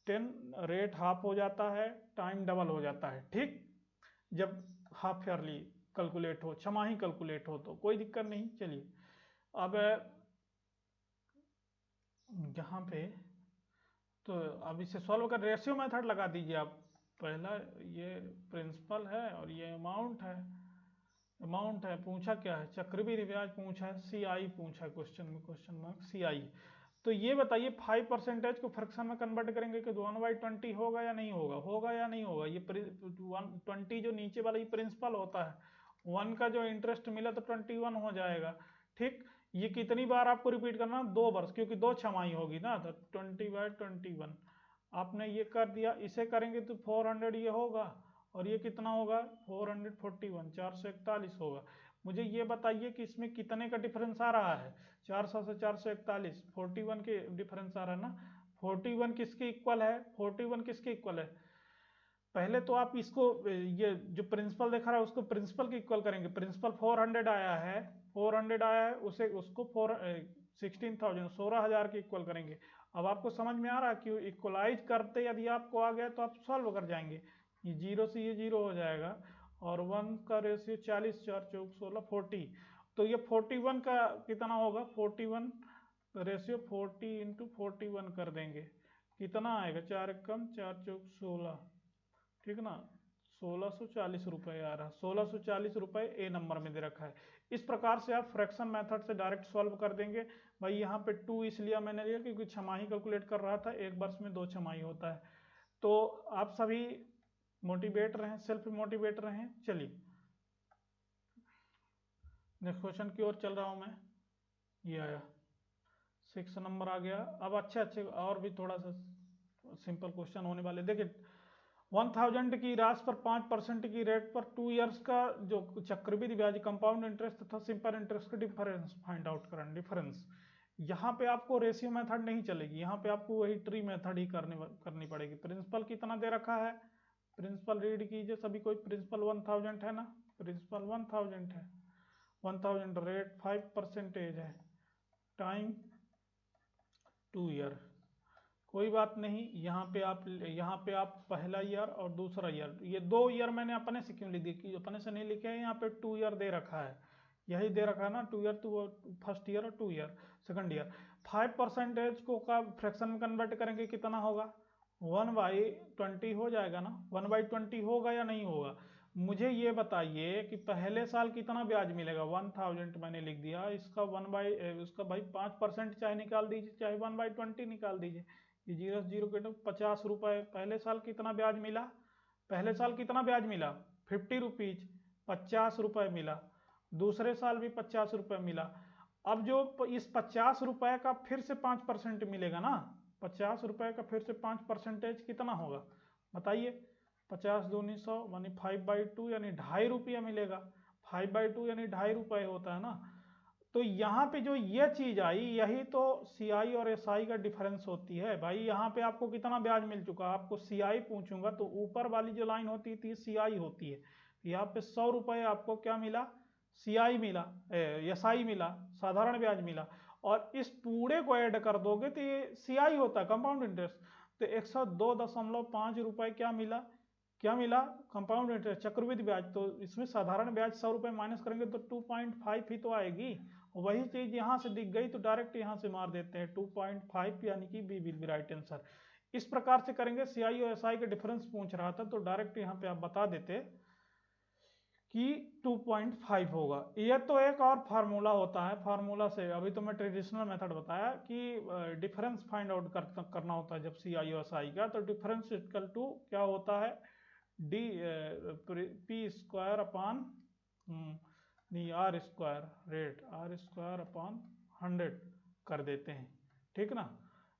Speaker 1: 10 रेट हाफ हो जाता है, टाइम डबल हो जाता है, ठीक। जब हाफ ईयरली कैलकुलेट हो, छमाही कैलकुलेट हो तो कोई दिक्कत नहीं। चलिए अब यहाँ पे तो अब इसे सॉल्व कर, रेशियो मेथड लगा दीजिए आप। पहला ये प्रिंसिपल है और ये अमाउंट है, अमाउंट है, पूछा क्या है चक्रवृद्धि ब्याज पूछा है, CI पूछा है क्वेश्चन में, क्वेश्चन मार्क CI। तो ये बताइए 5% को फ्रैक्शन में कन्वर्ट करेंगे कि 1/20 होगा या नहीं होगा, होगा या नहीं होगा। ये 120 जो नीचे वाला ये प्रिंसिपल होता है, 1 का जो इंटरेस्ट मिला तो 21 हो जाएगा, ठीक। ये कितनी बार आपको रिपीट करना, 2 वर्ष, क्योंकि 2 छमाही होगी ना, तो 20/21 आपने ये कर दिया। इसे करेंगे तो 400 ये होगा, और ये कितना होगा 441, 441 होगा। मुझे ये बताइए कि इसमें कितने का डिफरेंस आ रहा है, 400 से 441, 41 के डिफरेंस आ रहा है ना। 41 किसके इक्वल है, 41 किसके इक्वल है, पहले तो आप इसको, ये जो प्रिंसिपल देखा रहा है उसको प्रिंसिपल के इक्वल करेंगे। प्रिंसिपल 400 आया है, 400 आया है, उसे उसको 16,000 16,000 के इक्वल करेंगे। अब आपको समझ में आ रहा है कि इक्वलाइज करते यदि आपको आ गया तो आप सॉल्व कर जाएंगे। ये 0 से ये 0 हो जाएगा, और 1 का रेशियो 40, 4 चौक 16, 40। तो ये 41 का कितना होगा, 41 रेशियो 40 इंटू 41 कर देंगे, कितना आएगा 4 कम 4 चौक 16, ठीक ना, 1640 रुपये आ रहा, 1640 रुपये ए नंबर में दे रखा है। इस प्रकार से आप फ्रैक्शन मेथड से डायरेक्ट सॉल्व कर देंगे। भाई यहाँ पे 2 इसलिए मैंने लिया क्योंकि छमाही कैलकुलेट कर रहा था, एक वर्ष में 2 छमाही होता है। तो आप सभी मोटिवेट रहें, सेल्फ मोटिवेट रहें। चलिए नेक्स्ट क्वेश्चन की ओर चल रहा हूँ मैं, ये आया 6 नंबर आ गया। अब अच्छे और भी थोड़ा सा सिंपल क्वेश्चन होने वाले। देखिए 1000 की राशि पर 5% की रेट पर 2 इयर्स का जो चक्रवृद्धि ब्याज कंपाउंड इंटरेस्ट तथा सिंपल इंटरेस्ट का डिफरेंस फाइंड आउट करना। डिफरेंस यहाँ पे आपको रेशियो मेथड नहीं चलेगी, यहाँ पे आपको वही ट्री मेथड ही करनी पड़ेगी। प्रिंसिपल कितना दे रखा है, प्रिंसिपल रीड कीजिए सभी कोई। प्रिंसिपल 1000 है ना, प्रिंसिपल 1000 है, 1000 रेट 5% है, टाइम 2 ईयर। कोई बात नहीं, यहाँ पे आप पहला ईयर और दूसरा ईयर, ये 2 ईयर मैंने अपने से क्यों लिख दी, कि अपने से नहीं लिखे हैं, यहाँ पे 2 ईयर दे रखा है, यही दे रखा है ना, 2 ईयर, तो फर्स्ट ईयर और 2 ईयर सेकंड ईयर। 5% को का फ्रैक्शन में कन्वर्ट करेंगे कितना होगा, 1/20 हो जाएगा ना, 1/20 होगा या नहीं होगा। मुझे ये बताइए कि पहले साल कितना ब्याज मिलेगा, 1000 मैंने लिख दिया, इसका उसका भाई 5% चाहे निकाल दीजिए, चाहे 1/20 निकाल दीजिए, ये 0 से 0 के 50 रुपये। पहले साल कितना ब्याज मिला, पहले साल कितना ब्याज मिला 50 रुपीज, 50 रुपये मिला। दूसरे साल भी 50 रुपये मिला। अब जो इस 50 रुपये का फिर से 5% मिलेगा ना, 50 रुपये का फिर से 5% कितना होगा बताइए, 50 दूनी 100 यानी 5/2 यानी 2.5 रुपया मिलेगा। 5/2 यानी 2.5 रुपये होता है ना। तो यहाँ पे जो ये चीज आई, यही तो CI और SI का डिफरेंस होती है। भाई यहाँ पे आपको कितना ब्याज मिल चुका, आपको CI पूछूंगा तो ऊपर वाली जो लाइन होती थी CI होती है, यहाँ पे 100 रुपये आपको क्या मिला, CI मिला, SI मिला, साधारण ब्याज मिला, और इस पूरे को ऐड कर दोगे तो ये CI होता है कंपाउंड इंटरेस्ट। तो 102.5 रुपये क्या मिला, क्या मिला, कंपाउंड इंटरेस्ट चक्रवृद्धि ब्याज। तो इसमें साधारण ब्याज 100 रुपये माइनस करेंगे तो 2.5 ही तो आएगी। वही चीज यहाँ से दिख गई तो डायरेक्ट यहाँ से मार देते हैं 2.5, यानी कि B will be right answer. इस प्रकार से करेंगे। सीआई और एसआई का डिफरेंस पूछ रहा था तो डायरेक्ट यहाँ पे आप बता देते कि 2.5 होगा। ये तो एक और फार्मूला होता है, फार्मूला से अभी तो मैं ट्रेडिशनल मेथड बताया कि डिफरेंस फाइंड आउट करना होता है जब सीआई और एसआई का। तो डिफरेंस इक्वल टू क्या होता है, डी पी स्क्वायर अपॉन नहीं R square, rate R square upon 100 कर देते हैं, ठीक ना।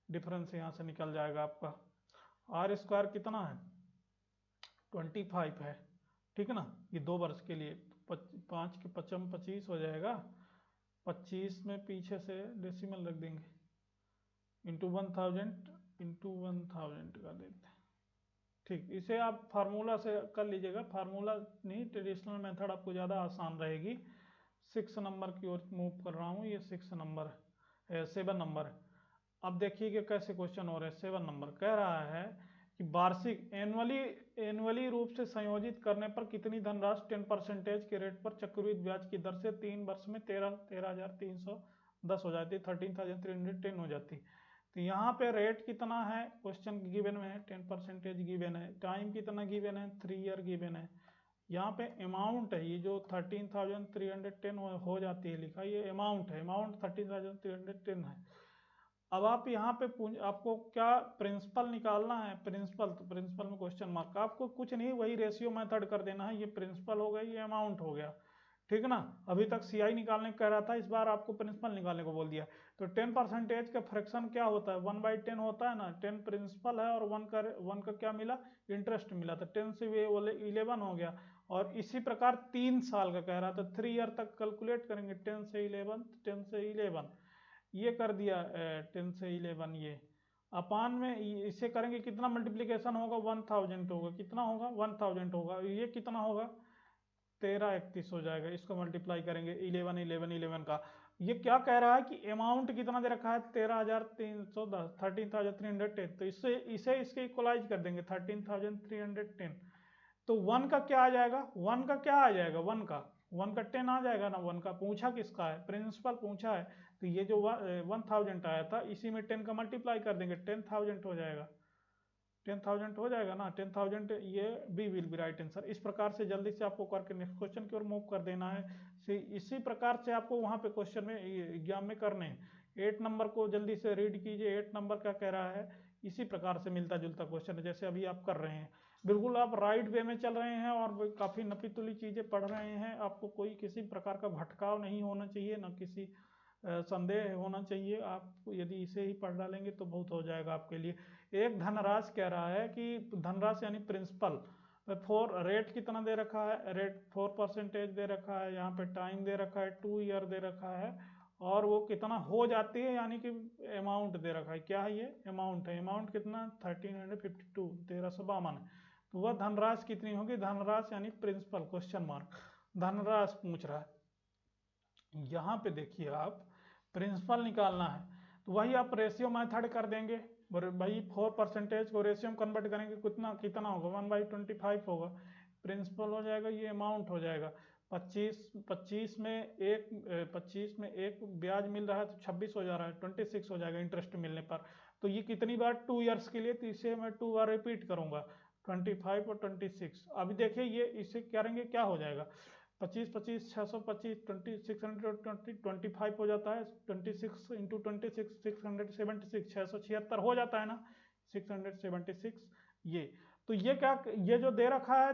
Speaker 1: डिफरेंस यहाँ से निकल जाएगा आपका। आर स्क्वायर कितना है 25 है, ठीक है ना। ये 2 वर्ष के लिए 5 के 55 25 हो जाएगा। 25 में पीछे से डेसिमल रख देंगे, इंटू 1000 कर देते हैं, ठीक। इसे आप फार्मूला से कर लीजिएगा, फार्मूला नहीं ट्रेडिशनल मेथड आपको ज़्यादा आसान रहेगी। 6 नंबर की ओर मूव कर रहा हूँ, ये 6 नंबर है, 7 नंबर है। अब देखिए कि कैसे क्वेश्चन हो रहे हैं। 7 नंबर कह रहा है कि वार्षिक एनुअली रूप से संयोजित करने पर कितनी धनराशि 10% के रेट पर चक्रवृद्धि ब्याज की दर से 3 वर्ष में 13,310 हो जाती, 13,310 हो जाती। तो यहाँ पे रेट कितना है क्वेश्चन गिवन में है, 10% गिवन है। टाइम कितना गिवन है, 3 ईयर गिवन है। यहाँ पे अमाउंट है, ये जो 13,310 हो जाती है लिखा, ये अमाउंट है, अमाउंट 13,310 है। अब आप यहाँ पे आपको क्या प्रिंसिपल निकालना है, प्रिंसिपल। तो प्रिंसिपल में क्वेश्चन मार्क, आपको कुछ नहीं वही रेशियो मेथड कर देना है। ये प्रिंसिपल हो गया, ये अमाउंट हो गया, ठीक ना। अभी तक सीआई निकालने कह रहा था, इस बार आपको प्रिंसिपल निकालने को बोल दिया। तो 10% का फ्रैक्शन क्या होता है, 1/10 होता है ना। 10 प्रिंसिपल है और 1 का क्या मिला, इंटरेस्ट मिला, तो 10 से 11 हो गया। और इसी प्रकार 3 साल का कह रहा था, 3 ईयर तक कैलकुलेट करेंगे, 10 से 11 ये कर दिया, 10 से 11 ये अपान में इसे करेंगे, कितना मल्टीप्लीकेशन होगा, 1000 होगा, कितना होगा 1000 होगा। ये कितना होगा 1331 हो जाएगा। इसको मल्टीप्लाई करेंगे 11 11 11 का। ये क्या कह रहा है कि अमाउंट कितना दे रखा है 13,310, 13,310। तो इससे इसे इसके इक्वलाइज कर देंगे 13,310। तो 1 का क्या आ जाएगा, 1 का क्या आ जाएगा, 1 का 10 आ जाएगा ना। 1 का पूछा किसका है, प्रिंसिपल पूछा है। तो ये जो 1000 आया था, इसी में 10 का मल्टीप्लाई कर देंगे, 10,000 हो जाएगा, 10,000 हो जाएगा ना, 10,000। ये B will be right answer. इस प्रकार से जल्दी से आपको करके नेक्स्ट क्वेश्चन की ओर मूव कर देना है। इसी प्रकार से आपको वहां पे क्वेश्चन में एग्जाम में करने हैं। 8 नंबर को जल्दी से रीड कीजिए, 8 नंबर का कह रहा है इसी प्रकार से मिलता जुलता क्वेश्चन है जैसे अभी आप कर रहे हैं। बिल्कुल आप राइट वे में चल रहे हैं और काफी नपी तुली चीजें पढ़ रहे हैं। आपको कोई किसी प्रकार का भटकाव नहीं होना चाहिए, न किसी संदेह होना चाहिए। आप यदि इसे ही पढ़ डालेंगे तो बहुत हो जाएगा आपके लिए। एक धनराशि कह रहा है कि धनराशि यानी प्रिंसिपल, रेट कितना दे रखा है, रेट 4% दे रखा है। यहाँ पे टाइम दे रखा है 2 ईयर दे रखा है, और वो कितना हो जाती है यानी कि अमाउंट दे रखा है। क्या है ये, अमाउंट है। अमाउंट कितना 1352, 1352। तो वह धनराशि कितनी होगी, धनराशि यानी प्रिंसिपल क्वेश्चन मार्क, धनराशि पूछ रहा है। यहाँ पे देखिए आप प्रिंसिपल निकालना है तो वही आप रेशियो मेथड कर देंगे भाई। 4% को रेशियो में कन्वर्ट करेंगे, कितना होगा 1/25 होगा। प्रिंसिपल हो जाएगा, ये अमाउंट हो जाएगा। 25 में एक ब्याज मिल रहा है तो 26 हो जा रहा है, 26 हो जाएगा इंटरेस्ट मिलने पर। तो ये कितनी बार 2 ईयर्स के लिए, तो इसे मैं 2 बार रिपीट करूंगा, 25 और 26। अभी देखिए ये इसे करेंगे क्या हो जाएगा, 25 25 625, 2620 25 हो जाता है। 26 इंटू 26 676, 676 हो जाता है ना, 676 ये। तो ये क्या, ये जो दे रखा है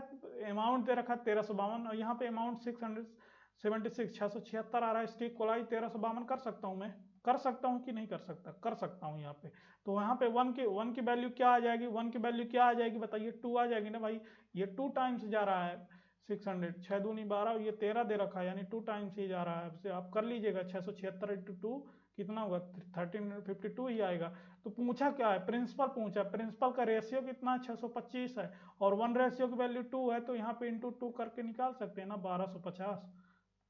Speaker 1: अमाउंट दे रखा है 1352, और यहाँ पे अमाउंट 676 676 आ रहा है। इसकी इक्वलाइज 1352 कर सकता हूँ मैं, कर सकता हूँ कि नहीं कर सकता, कर सकता हूँ यहाँ पे। तो यहाँ पे 1 की वैल्यू क्या आ जाएगी, 1 की वैल्यू क्या आ जाएगी बताइए, 2 आ जाएगी ना भाई। ये 2 टाइम्स जा रहा है 600, 6 दूनी 12, ये 13 दे रखा है यानी 2 टाइम्स ही जा रहा है। अब आप कर लीजिएगा, 676 इंटू 2 कितना होगा, 1352 ही आएगा। तो पूछा क्या है, प्रिंसिपल पूछा। प्रिंसिपल का रेशियो कितना है, 625 है, और 1 रेशियो की वैल्यू 2 है, तो यहाँ पे इंटू 2 करके निकाल सकते हैं ना, 1250,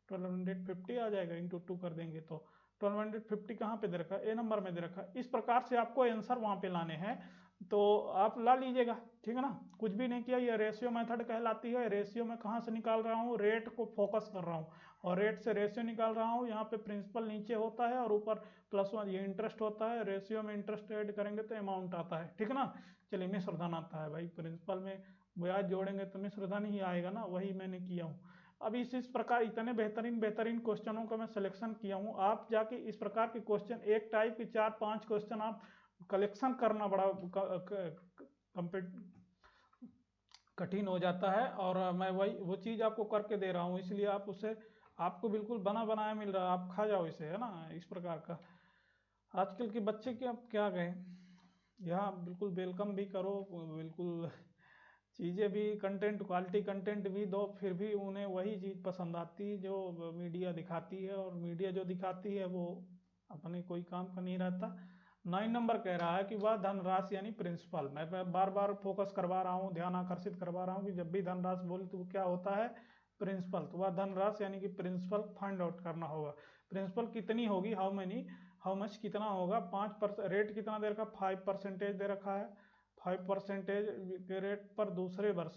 Speaker 1: 1250 आ जाएगा। इंटू 2 कर देंगे तो 1250 कहाँ पे दे रखा है, ए नंबर में दे रखा है। इस प्रकार से आपको आंसर वहां पे लाने हैं। तो आप ला लीजिएगा, ठीक है ना। कुछ भी नहीं किया, ये रेशियो मेथड कहलाती है। रेशियो में कहाँ से निकाल रहा हूँ, रेट को फोकस कर रहा हूँ और रेट से रेशियो निकाल रहा हूँ। यहाँ पे प्रिंसिपल नीचे होता है और ऊपर +1 ये इंटरेस्ट होता है। रेशियो में इंटरेस्ट ऐड करेंगे तो अमाउंट आता है, ठीक है ना। चलिए मिश्र धन आता है भाई, प्रिंसिपल में ब्याज जोड़ेंगे तो मिश्र धन ही आएगा ना, वही मैंने किया हूँ। अब इस प्रकार इतने बेहतरीन क्वेश्चनों का मैं सिलेक्शन किया हूँ। आप जाके इस प्रकार के क्वेश्चन, एक टाइप के 4-5 क्वेश्चन आप कलेक्शन करना बड़ा कठिन हो जाता है, और मैं वो चीज़ आपको करके दे रहा हूँ, इसलिए आप उसे आपको बिल्कुल बना बनाया मिल रहा है, आप खा जाओ इसे, है ना। इस प्रकार का आजकल के बच्चे के अब क्या कहें, यहाँ बिल्कुल वेलकम भी करो, बिल्कुल चीज़ें भी, कंटेंट क्वालिटी कंटेंट भी दो, फिर भी उन्हें वही चीज़ पसंद आती जो मीडिया दिखाती है, और मीडिया जो दिखाती है वो अपने कोई काम का नहीं रहता। 9 नंबर कह रहा है कि वह धनराशि यानी प्रिंसिपल, मैं बार बार फोकस करवा रहा हूँ, ध्यान आकर्षित करवा रहा हूँ कि जब भी धनराशि बोले तो क्या होता है, प्रिंसिपल। तो वह धनराशि यानी कि प्रिंसिपल फाइंड आउट करना होगा। प्रिंसिपल कितनी होगी, हाउ मच कितना होगा, 5%, रेट कितना दे रखा, 5% दे रखा है। 5% के रेट पर दूसरे वर्ष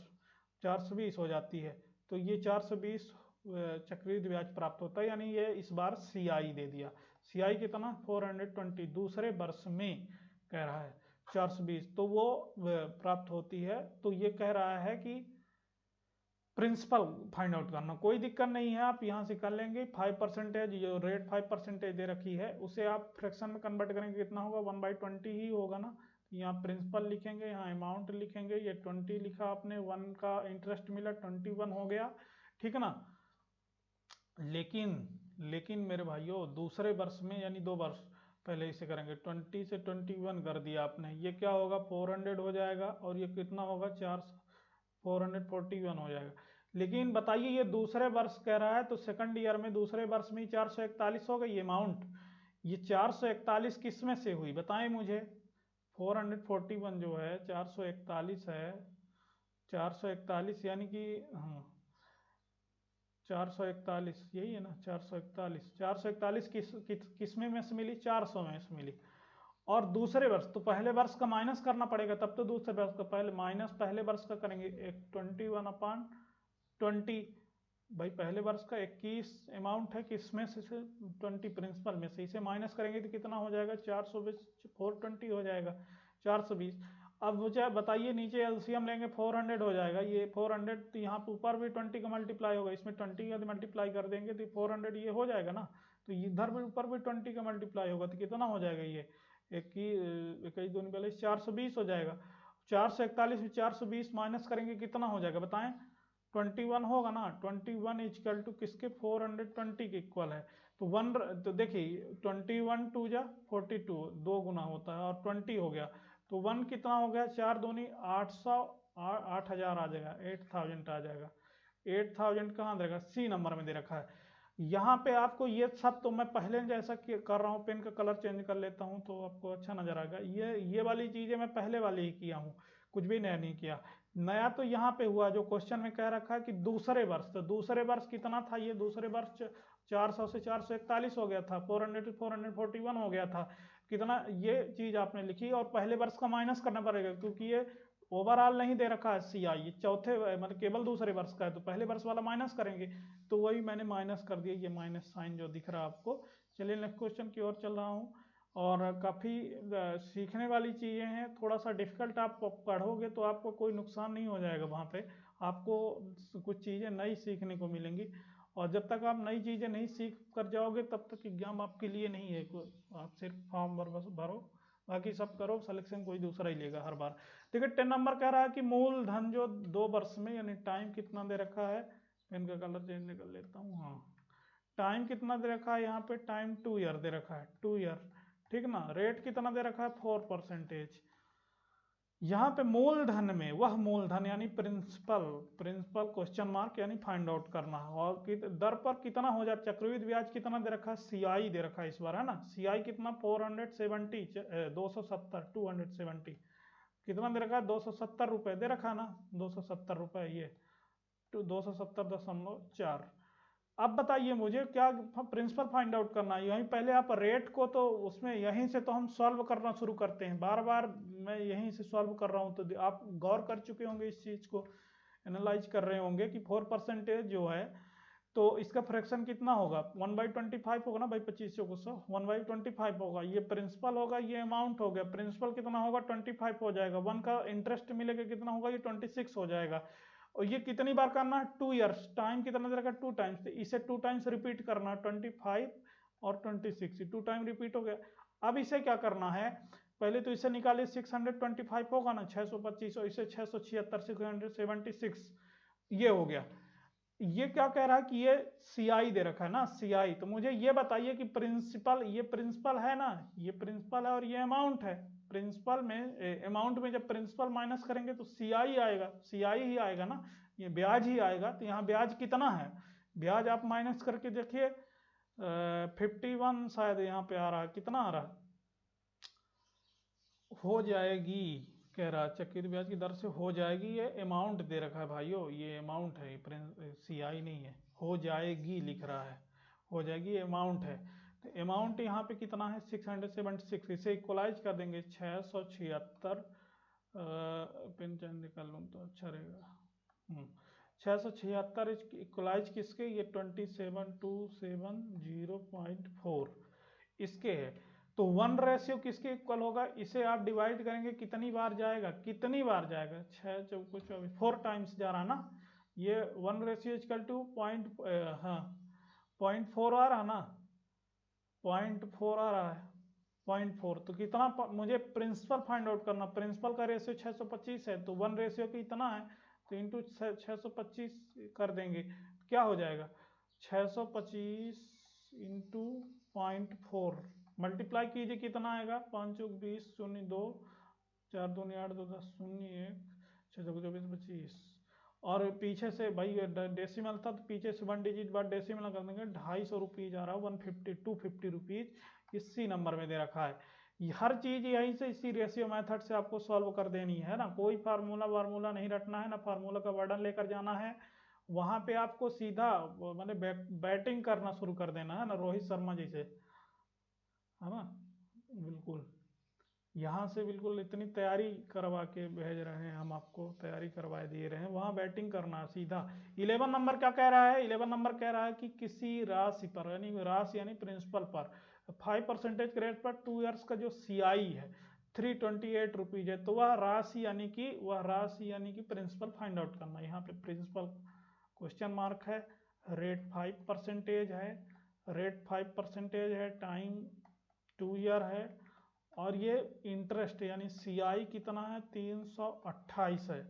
Speaker 1: 420 हो जाती है, तो ये 420 चक्रवृद्धि ब्याज प्राप्त होता है, यानी ये इस बार CI दे दिया। CI कितना, 420 दूसरे वर्ष में कह रहा है 420, तो वो प्राप्त होती है। तो ये कह रहा है कि प्रिंसिपल फाइंड आउट करना, कोई दिक्कत नहीं है, आप यहाँ से कर लेंगे। 5% जो रेट 5% दे रखी है उसे आप फ्रैक्शन में कन्वर्ट करेंगे, कितना होगा, 1/20 ही होगा ना। यहाँ प्रिंसिपल लिखेंगे, यहाँ अमाउंट लिखेंगे, ये 20 लिखा आपने, 1 का इंटरेस्ट मिला, 21 हो गया, ठीक है ना। लेकिन मेरे भाइयों दूसरे वर्ष में, यानी 2 वर्ष पहले इसे करेंगे, 20 से 21 कर दिया आपने, ये क्या होगा, 400 हो जाएगा, और ये कितना होगा, 441 हो जाएगा। लेकिन बताइए ये दूसरे वर्ष कह रहा है, तो सेकंड ईयर में दूसरे वर्ष में 441 हो गई अमाउंट। ये 441 किस में से हुई बताएं मुझे, 441 जो है 441 है, 441 यानी कि 441 यही है ना, 441 किस में से मिली, 400 में से मिली। और दूसरे वर्ष, तो पहले वर्ष का माइनस करना पड़ेगा, तब तो दूसरे वर्ष का, पहले माइनस पहले वर्ष का करेंगे, 21/20 भाई, पहले वर्ष का 21 अमाउंट है, किसमें से 20 प्रिंसिपल में से, इसे माइनस करेंगे तो कितना हो जाएगा, 420, 420 हो जाएगा, 420। अब मुझे बताइए, नीचे एलसीएम लेंगे, 400 हो जाएगा, ये 400, तो यहाँ पर ऊपर भी 20 का मल्टीप्लाई होगा, इसमें 20 का मल्टीप्लाई कर देंगे तो 400 ये हो जाएगा ना। तो इधर भी ऊपर भी 20 का मल्टीप्लाई होगा, तो कितना हो जाएगा, ये 21 दूनी 42, 420 हो जाएगा। 441 में 420 माइनस करेंगे, कितना हो जाएगा बताएं, 21 होगा ना। 21 इक्वल टू किसके, 420 के इक्वल है। तो तो देखिए 21 2 जा 42, 2 गुना होता है, और 20 हो गया, तो 1 कितना हो गया, 4 दूनी 800, 8000 आ जाएगा, 8000 आ जाएगा। 8000 कहाँ दे रखा है, C नंबर में दे रखा है। यहाँ पे आपको ये सब, तो मैं पहले जैसा कर रहा हूँ, पेन का कलर चेंज कर लेता हूँ तो आपको अच्छा नजर आएगा। ये वाली चीजें मैं पहले वाली ही किया हूँ, कुछ भी नया नहीं किया। नया तो यहाँ पे हुआ, जो क्वेश्चन में कह रखा है कि दूसरे वर्ष, तो दूसरे वर्ष कितना था, ये दूसरे वर्ष 400 से 441 हो गया था, 400 से 441 हो गया था, कितना, ये चीज आपने लिखी। और पहले वर्ष का माइनस करना पड़ेगा, क्योंकि ये ओवरऑल नहीं दे रखा है CI, ये चौथे मतलब केवल दूसरे वर्ष का है, तो पहले वर्ष वाला माइनस करेंगे, तो वही मैंने माइनस कर दिया, ये माइनस साइन जो दिख रहा है आपको। चलिए नेक्स्ट क्वेश्चन की ओर चल रहा हूँ, और काफ़ी सीखने वाली चीज़ें हैं, थोड़ा सा डिफिकल्ट आप पढ़ोगे तो आपको कोई नुकसान नहीं हो जाएगा, वहाँ पे आपको कुछ चीज़ें नई सीखने को मिलेंगी। और जब तक आप नई चीज़ें नहीं सीख कर जाओगे तब तक एग्जाम आपके लिए नहीं है, आप सिर्फ फॉर्म भरो, बाकी सब करो, सिलेक्शन कोई दूसरा ही लेगा हर बार। देखिए 10 नंबर कह रहा है कि मूलधन जो 2 वर्ष में, यानी टाइम कितना दे रखा है, पेन का कलर चेंज कर लेता हूँ, हाँ टाइम कितना दे रखा है, यहाँ पे टाइम 2 ईयर दे रखा है, 2 ईयर, ठीक ना। रेट कितना दे रखा है, 4%। यहाँ पे मूलधन में, वह मूलधन यानी प्रिंसिपल क्वेश्चन मार्क, यानी फाइंड आउट करना, और दर पर कितना हो जाए, चक्रवृद्धि ब्याज कितना दे रखा है, CI दे रखा है इस बार, है ना। CI कितना, 470, 270, 270 कितना दे रखा है, 270 रुपये दे रखा है ना, 270 रुपये, ये 270.4, अब बताइए मुझे क्या प्रिंसिपल फाइंड आउट करना है। यहीं पहले आप रेट को तो उसमें यहीं से तो हम सॉल्व करना शुरू करते हैं, बार बार मैं यहीं से सॉल्व कर रहा हूँ, तो आप गौर कर चुके होंगे, इस चीज को एनालाइज कर रहे होंगे कि 4% जो है तो इसका फ्रैक्शन कितना होगा, 1/25 होगा ना भाई, 25 को 1/25 होगा, ये प्रिंसिपल होगा, ये अमाउंट हो गया, प्रिंसिपल कितना होगा 25 हो जाएगा, 1 का इंटरेस्ट मिलेगा कितना होगा, ये 26 हो जाएगा। और ये कितनी बार करना है, 2 ईयर्स, टाइम कितना दे रखा, 2 टाइम्स, तो इसे 2 टाइम्स रिपीट करना, 25 और 26, 2 टाइम रिपीट हो गया। अब इसे क्या करना है, पहले तो इसे निकालिए, 625 होगा ना, 625, और इसे 676, 676 ये हो गया। ये क्या कह रहा है कि ये CI दे रखा है ना, CI, तो मुझे ये बताइए कि प्रिंसिपल, ये प्रिंसिपल है ना, ये प्रिंसिपल है और ये अमाउंट है, प्रिंसिपल में अमाउंट में जब प्रिंसिपल माइनस करेंगे तो CI आएगा, CI ही आएगा ना, ये ब्याज ही आएगा। तो यहाँ ब्याज कितना है, ब्याज आप माइनस करके देखिए, 51 शायद यहाँ पे आ रहा है, कितना आ रहा है, हो जाएगी, कह रहा चक्रवृद्धि ब्याज की दर से हो जाएगी, ये अमाउंट दे रखा है भाइयों, ये अमाउंट है, CI नहीं है, हो जाएगी लिख रहा है, हो जाएगी अमाउंट है। तो अमाउंट यहाँ पे कितना है 676, इसे इक्वलाइज कर देंगे 676, पेन चेन निकाल लूँ तो अच्छा रहेगा, 676 इक्वलाइज किसके, ये 27270.4 इसके है। तो 1 किसके इक्वल होगा, इसे आप डिवाइड करेंगे कितनी बार जाएगा, कितनी बार जाएगा, 6 चौको 24, 4 टाइम्स जा रहा ना, ये 1:2 पॉइंट, हाँ 0.4 आ रहा ना, 0.4 आ रहा है, 0.4, तो कितना मुझे प्रिंसिपल फाइंड आउट करना, प्रिंसिपल का रेशियो 625 है, तो 1 की इतना है, तो इंटू 625 कर देंगे, क्या हो जाएगा 625 इंटू 0.4, मल्टीप्लाई कीजिए कितना आएगा, 5 चौक 20, 0 2, 4 2 8 2 10 0 1, 6 चौक 24 25, और पीछे से भाई डेसिमल था तो पीछे से 1 डिजिट बाद डेसिमल कर देंगे, 250 रुपीज आ रहा है, 250 रुपीज इसी नंबर में दे रखा है। हर चीज यहीं से इसी रेशियो मेथड से आपको सॉल्व कर देनी है ना, कोई फार्मूला वार्मूला नहीं रटना है ना, फार्मूला का वर्डन लेकर जाना है, वहां पे आपको सीधा मतलब बैटिंग करना शुरू कर देना है ना, रोहित शर्मा जैसे, है ना, बिल्कुल यहाँ से बिल्कुल इतनी तैयारी करवा के भेज रहे हैं हम आपको, तैयारी करवा दिए रहे हैं, वहाँ बैटिंग करना सीधा। 11 नंबर क्या कह रहा है, 11 नंबर कह रहा है कि किसी राशि पर, यानी राशि यानी प्रिंसिपल पर 5% रेट पर 2 ईयर्स का जो CI है 328 रुपीज है, तो वह राशि यानी कि प्रिंसिपल फाइंड आउट करना। यहाँ पे प्रिंसिपल क्वेश्चन मार्क है, रेट 5% है, रेट 5% है, टाइम 2 ईयर है, और ये इंटरेस्ट यानी CI कितना है 328 है।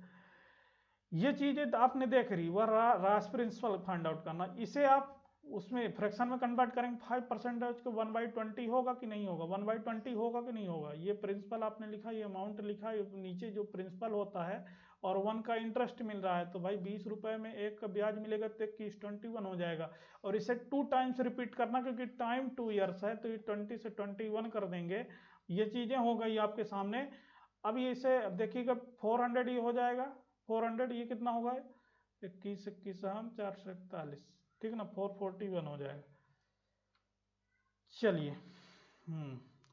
Speaker 1: ये चीजें आपने देख रही, वह राशि प्रिंसिपल फाइंड आउट करना, इसे आप उसमें फ्रैक्शन में कन्वर्ट करेंगे, 5% को 1/20 होगा कि नहीं होगा, 1/20 होगा कि नहीं होगा, ये प्रिंसिपल आपने लिखा, ये अमाउंट लिखा, ये नीचे जो प्रिंसिपल होता है और 1 का इंटरेस्ट मिल रहा है, तो भाई 20 रुपए में 1 का ब्याज मिलेगा तो 21 हो जाएगा, और इसे 2 टाइम्स रिपीट करना, क्योंकि टाइम 2 ईयर्स है, तो ये 20 से 21 कर देंगे, ये चीजें हो गई आपके सामने। अब ये इसे देखिएगा 400 ये हो जाएगा, 400 ये कितना होगा, 21 21 हम 441, ठीक ना, 441 हो जाएगा। चलिए,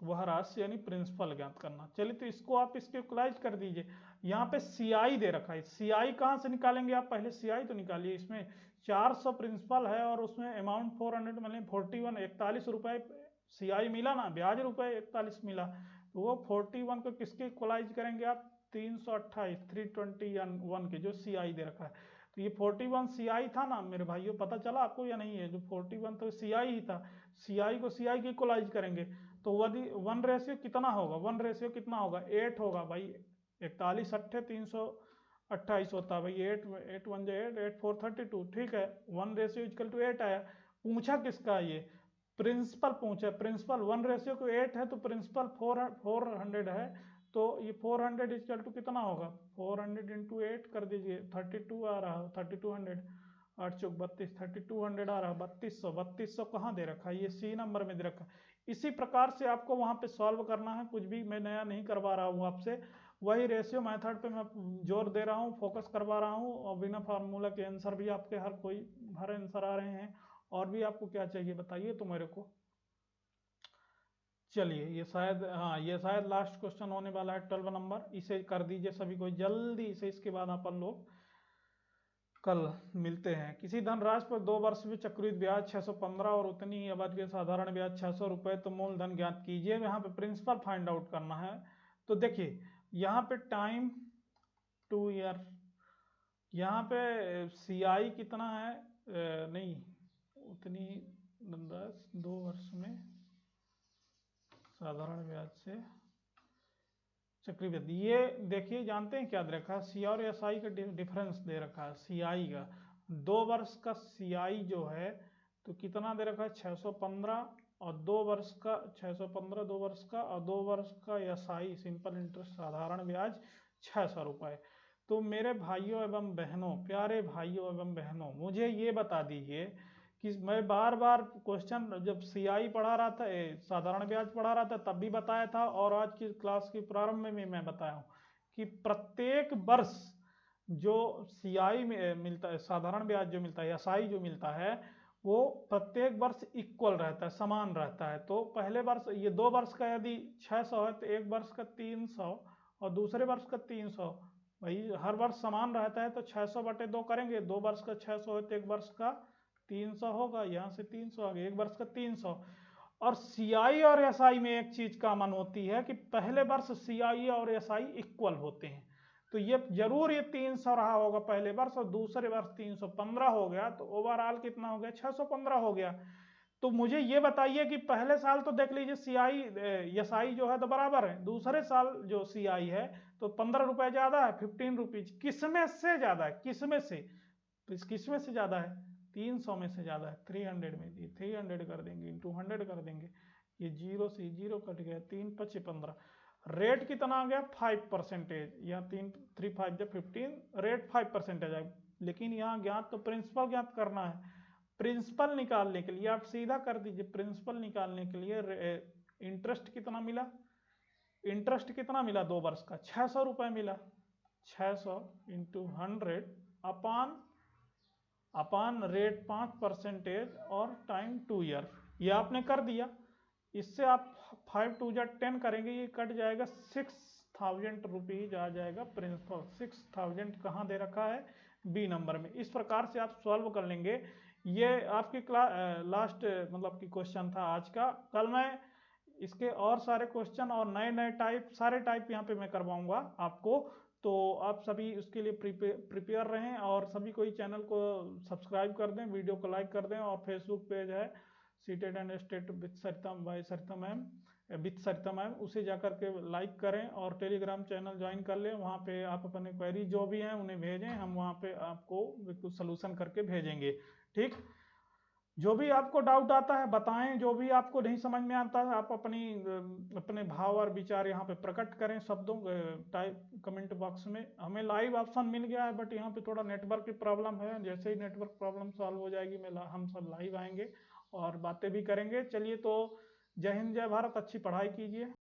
Speaker 1: वह राशि यानी प्रिंसिपल ज्ञात करना, चलिए तो इसको आप इसके इक्वलाइज कर दीजिए। यहाँ पे CI दे रखा है, CI कहाँ से निकालेंगे आप, पहले CI तो निकालिए, इसमें 400 प्रिंसिपल है और उसमें अमाउंट 400 मतलब 41 41 रुपए CI मिला ना, ब्याज रुपए 41 मिला, तो वो 41 को किसके इक्वलाइज करेंगे आप, 328 321 के जो CI दे रखा है, तो ये 41 CI था ना मेरे भाइयों, पता चला आपको या नहीं है, जो 41 तो CI ही था, CI को CI की इक्वलाइज करेंगे, तो 1 कितना होगा, 1 कितना होगा 8 होगा भाई, 41 8 328 होता है भाई, 8 8 1 8 8 4 32, ठीक है, 1:8 आया। पूछा किसका, ये प्रिंसिपल पूछा, प्रिंसिपल 1 को 8 है तो प्रिंसिपल 400 है, तो ये 400 इक्वल टू कितना होगा, 400 इंटू 8 कर दीजिए, 32 आ रहा है, 3200, 8 चौक 32, 3200 आ रहा है, 3200 कहाँ दे रखा है, ये C नंबर में दे रखा है। इसी प्रकार से आपको वहां पे सॉल्व करना है, कुछ भी मैं नया नहीं करवा रहा हूँ आपसे, वही रेशियो मेथड पे मैं जोर दे रहा हूँ, फोकस करवा रहा हूँ, और बिना फार्मूला के आंसर भी आपके हर आंसर आ रहे हैं, और भी आपको क्या चाहिए बताइए तो मेरे को। चलिए ये शायद, हाँ ये शायद लास्ट क्वेश्चन होने वाला है 12 नंबर, इसे कर दीजिए सभी को जल्दी से, इसके बाद अपन लोग कल मिलते हैं। किसी धनराशि पर 2 वर्ष में चक्रवृद्धि ब्याज 615 और उतनी ही अवधि के साधारण ब्याज 600 रुपये, तो मूलधन ज्ञात कीजिए। यहाँ पे प्रिंसिपल फाइंड आउट करना है। तो देखिए यहाँ पे टाइम 2 ईयर, यहाँ पे CI कितना है, नहीं उतनी धनराशि 2 वर्ष में साधारण ब्याज से चक्रवृद्धि, ये देखिए जानते हैं क्या दे रखा है, सी और एस आई का डिफरेंस दे रखा है। CI का 2 वर्ष का CI जो है तो कितना दे रखा है 615, और 2 वर्ष का 615 2 वर्ष का, और 2 वर्ष का SI सिंपल इंटरेस्ट साधारण ब्याज 600 रुपये। तो मेरे भाइयों एवं बहनों, प्यारे भाइयों एवं बहनों, मुझे ये बता दीजिए कि मैं बार बार क्वेश्चन जब CI पढ़ा रहा था, साधारण ब्याज पढ़ा रहा था तब भी बताया था, और आज की क्लास के प्रारंभ में भी मैं बताया हूँ कि प्रत्येक वर्ष जो CI में मिलता है, साधारण ब्याज जो मिलता है, SI जो मिलता है, वो प्रत्येक वर्ष इक्वल रहता है, समान रहता है। तो पहले वर्ष ये 2 वर्ष का यदि 600 है तो एक वर्ष का 300 और दूसरे वर्ष का 300, वही हर वर्ष समान रहता है। तो 600/2 करेंगे, 2 वर्ष का 600 है तो एक वर्ष का 300 होगा, यहाँ से 300 आ गया, एक वर्ष का 300। और CI और SI में एक चीज कॉमन होती है कि पहले वर्ष CI और SI इक्वल होते हैं। तो ये जरूर ये 300 रहा होगा पहले वर्ष, और दूसरे वर्ष 315 हो गया, तो ओवरऑल कितना हो गया 615 हो गया। तो मुझे ये बताइए कि पहले साल तो देख लीजिए CI SI जो है तो बराबर है, दूसरे साल जो CI है तो 15 रुपए ज्यादा है, 15 रुपीज, किसमें से ज्यादा है, किसमें से, तो इस किसमें से ज्यादा है, 300 में से ज्यादा है, 300 में, 300 कर देंगे इंटू 100 कर देंगे, ये 0 से 0 कट गया, 3 5 15, रेट कितना आ गया 5%, यहाँ 3 5 जब 15, रेट 5% आ जाएगा। लेकिन यहाँ ज्ञात तो प्रिंसिपल ज्ञात करना है, प्रिंसिपल निकालने के लिए आप सीधा कर दीजिए, प्रिंसिपल निकालने के लिए इंटरेस्ट कितना मिला, इंटरेस्ट कितना मिला 2 वर्ष का 600 रुपये मिला, 600 इंटू 100 अपान रेट 5% और टाइम 2 ईयर, ये आपने कर दिया। इससे आप 5 2 10 करेंगे, ये कट जाएगा 6000 रुपीज आ जाएगा प्रिंसिपल। 6000 कहाँ दे रखा है, B नंबर में। इस प्रकार से आप सॉल्व कर लेंगे। ये आपकी लास्ट मतलब की क्वेश्चन था आज का। कल मैं इसके और सारे क्वेश्चन और नए नए टाइप, सारे टाइप यहाँ पे मैं करवाऊंगा आपको। तो आप सभी उसके लिए प्रिपेयर रहें, और सभी कोई चैनल को सब्सक्राइब कर दें, वीडियो को लाइक कर दें, और फेसबुक पेज है seated and state with Sarita by Sarita ma'am, with Sarita ma'am, उसे जाकर के लाइक करें, और टेलीग्राम चैनल ज्वाइन कर लें। वहाँ पे आप अपने क्वेरी जो भी हैं उन्हें भेजें, हम वहाँ पे आपको बिल्कुल सलूशन करके भेजेंगे। ठीक, जो भी आपको डाउट आता है बताएं, जो भी आपको नहीं समझ में आता है आप अपने भाव और विचार यहाँ पे प्रकट करें शब्दों टाइप कमेंट बॉक्स में। हमें लाइव ऑप्शन मिल गया है, बट यहाँ पे थोड़ा नेटवर्क की प्रॉब्लम है। जैसे ही नेटवर्क प्रॉब्लम सॉल्व हो जाएगी हम सब लाइव आएंगे और बातें भी करेंगे। चलिए तो जय हिंद जय भारत, अच्छी पढ़ाई कीजिए।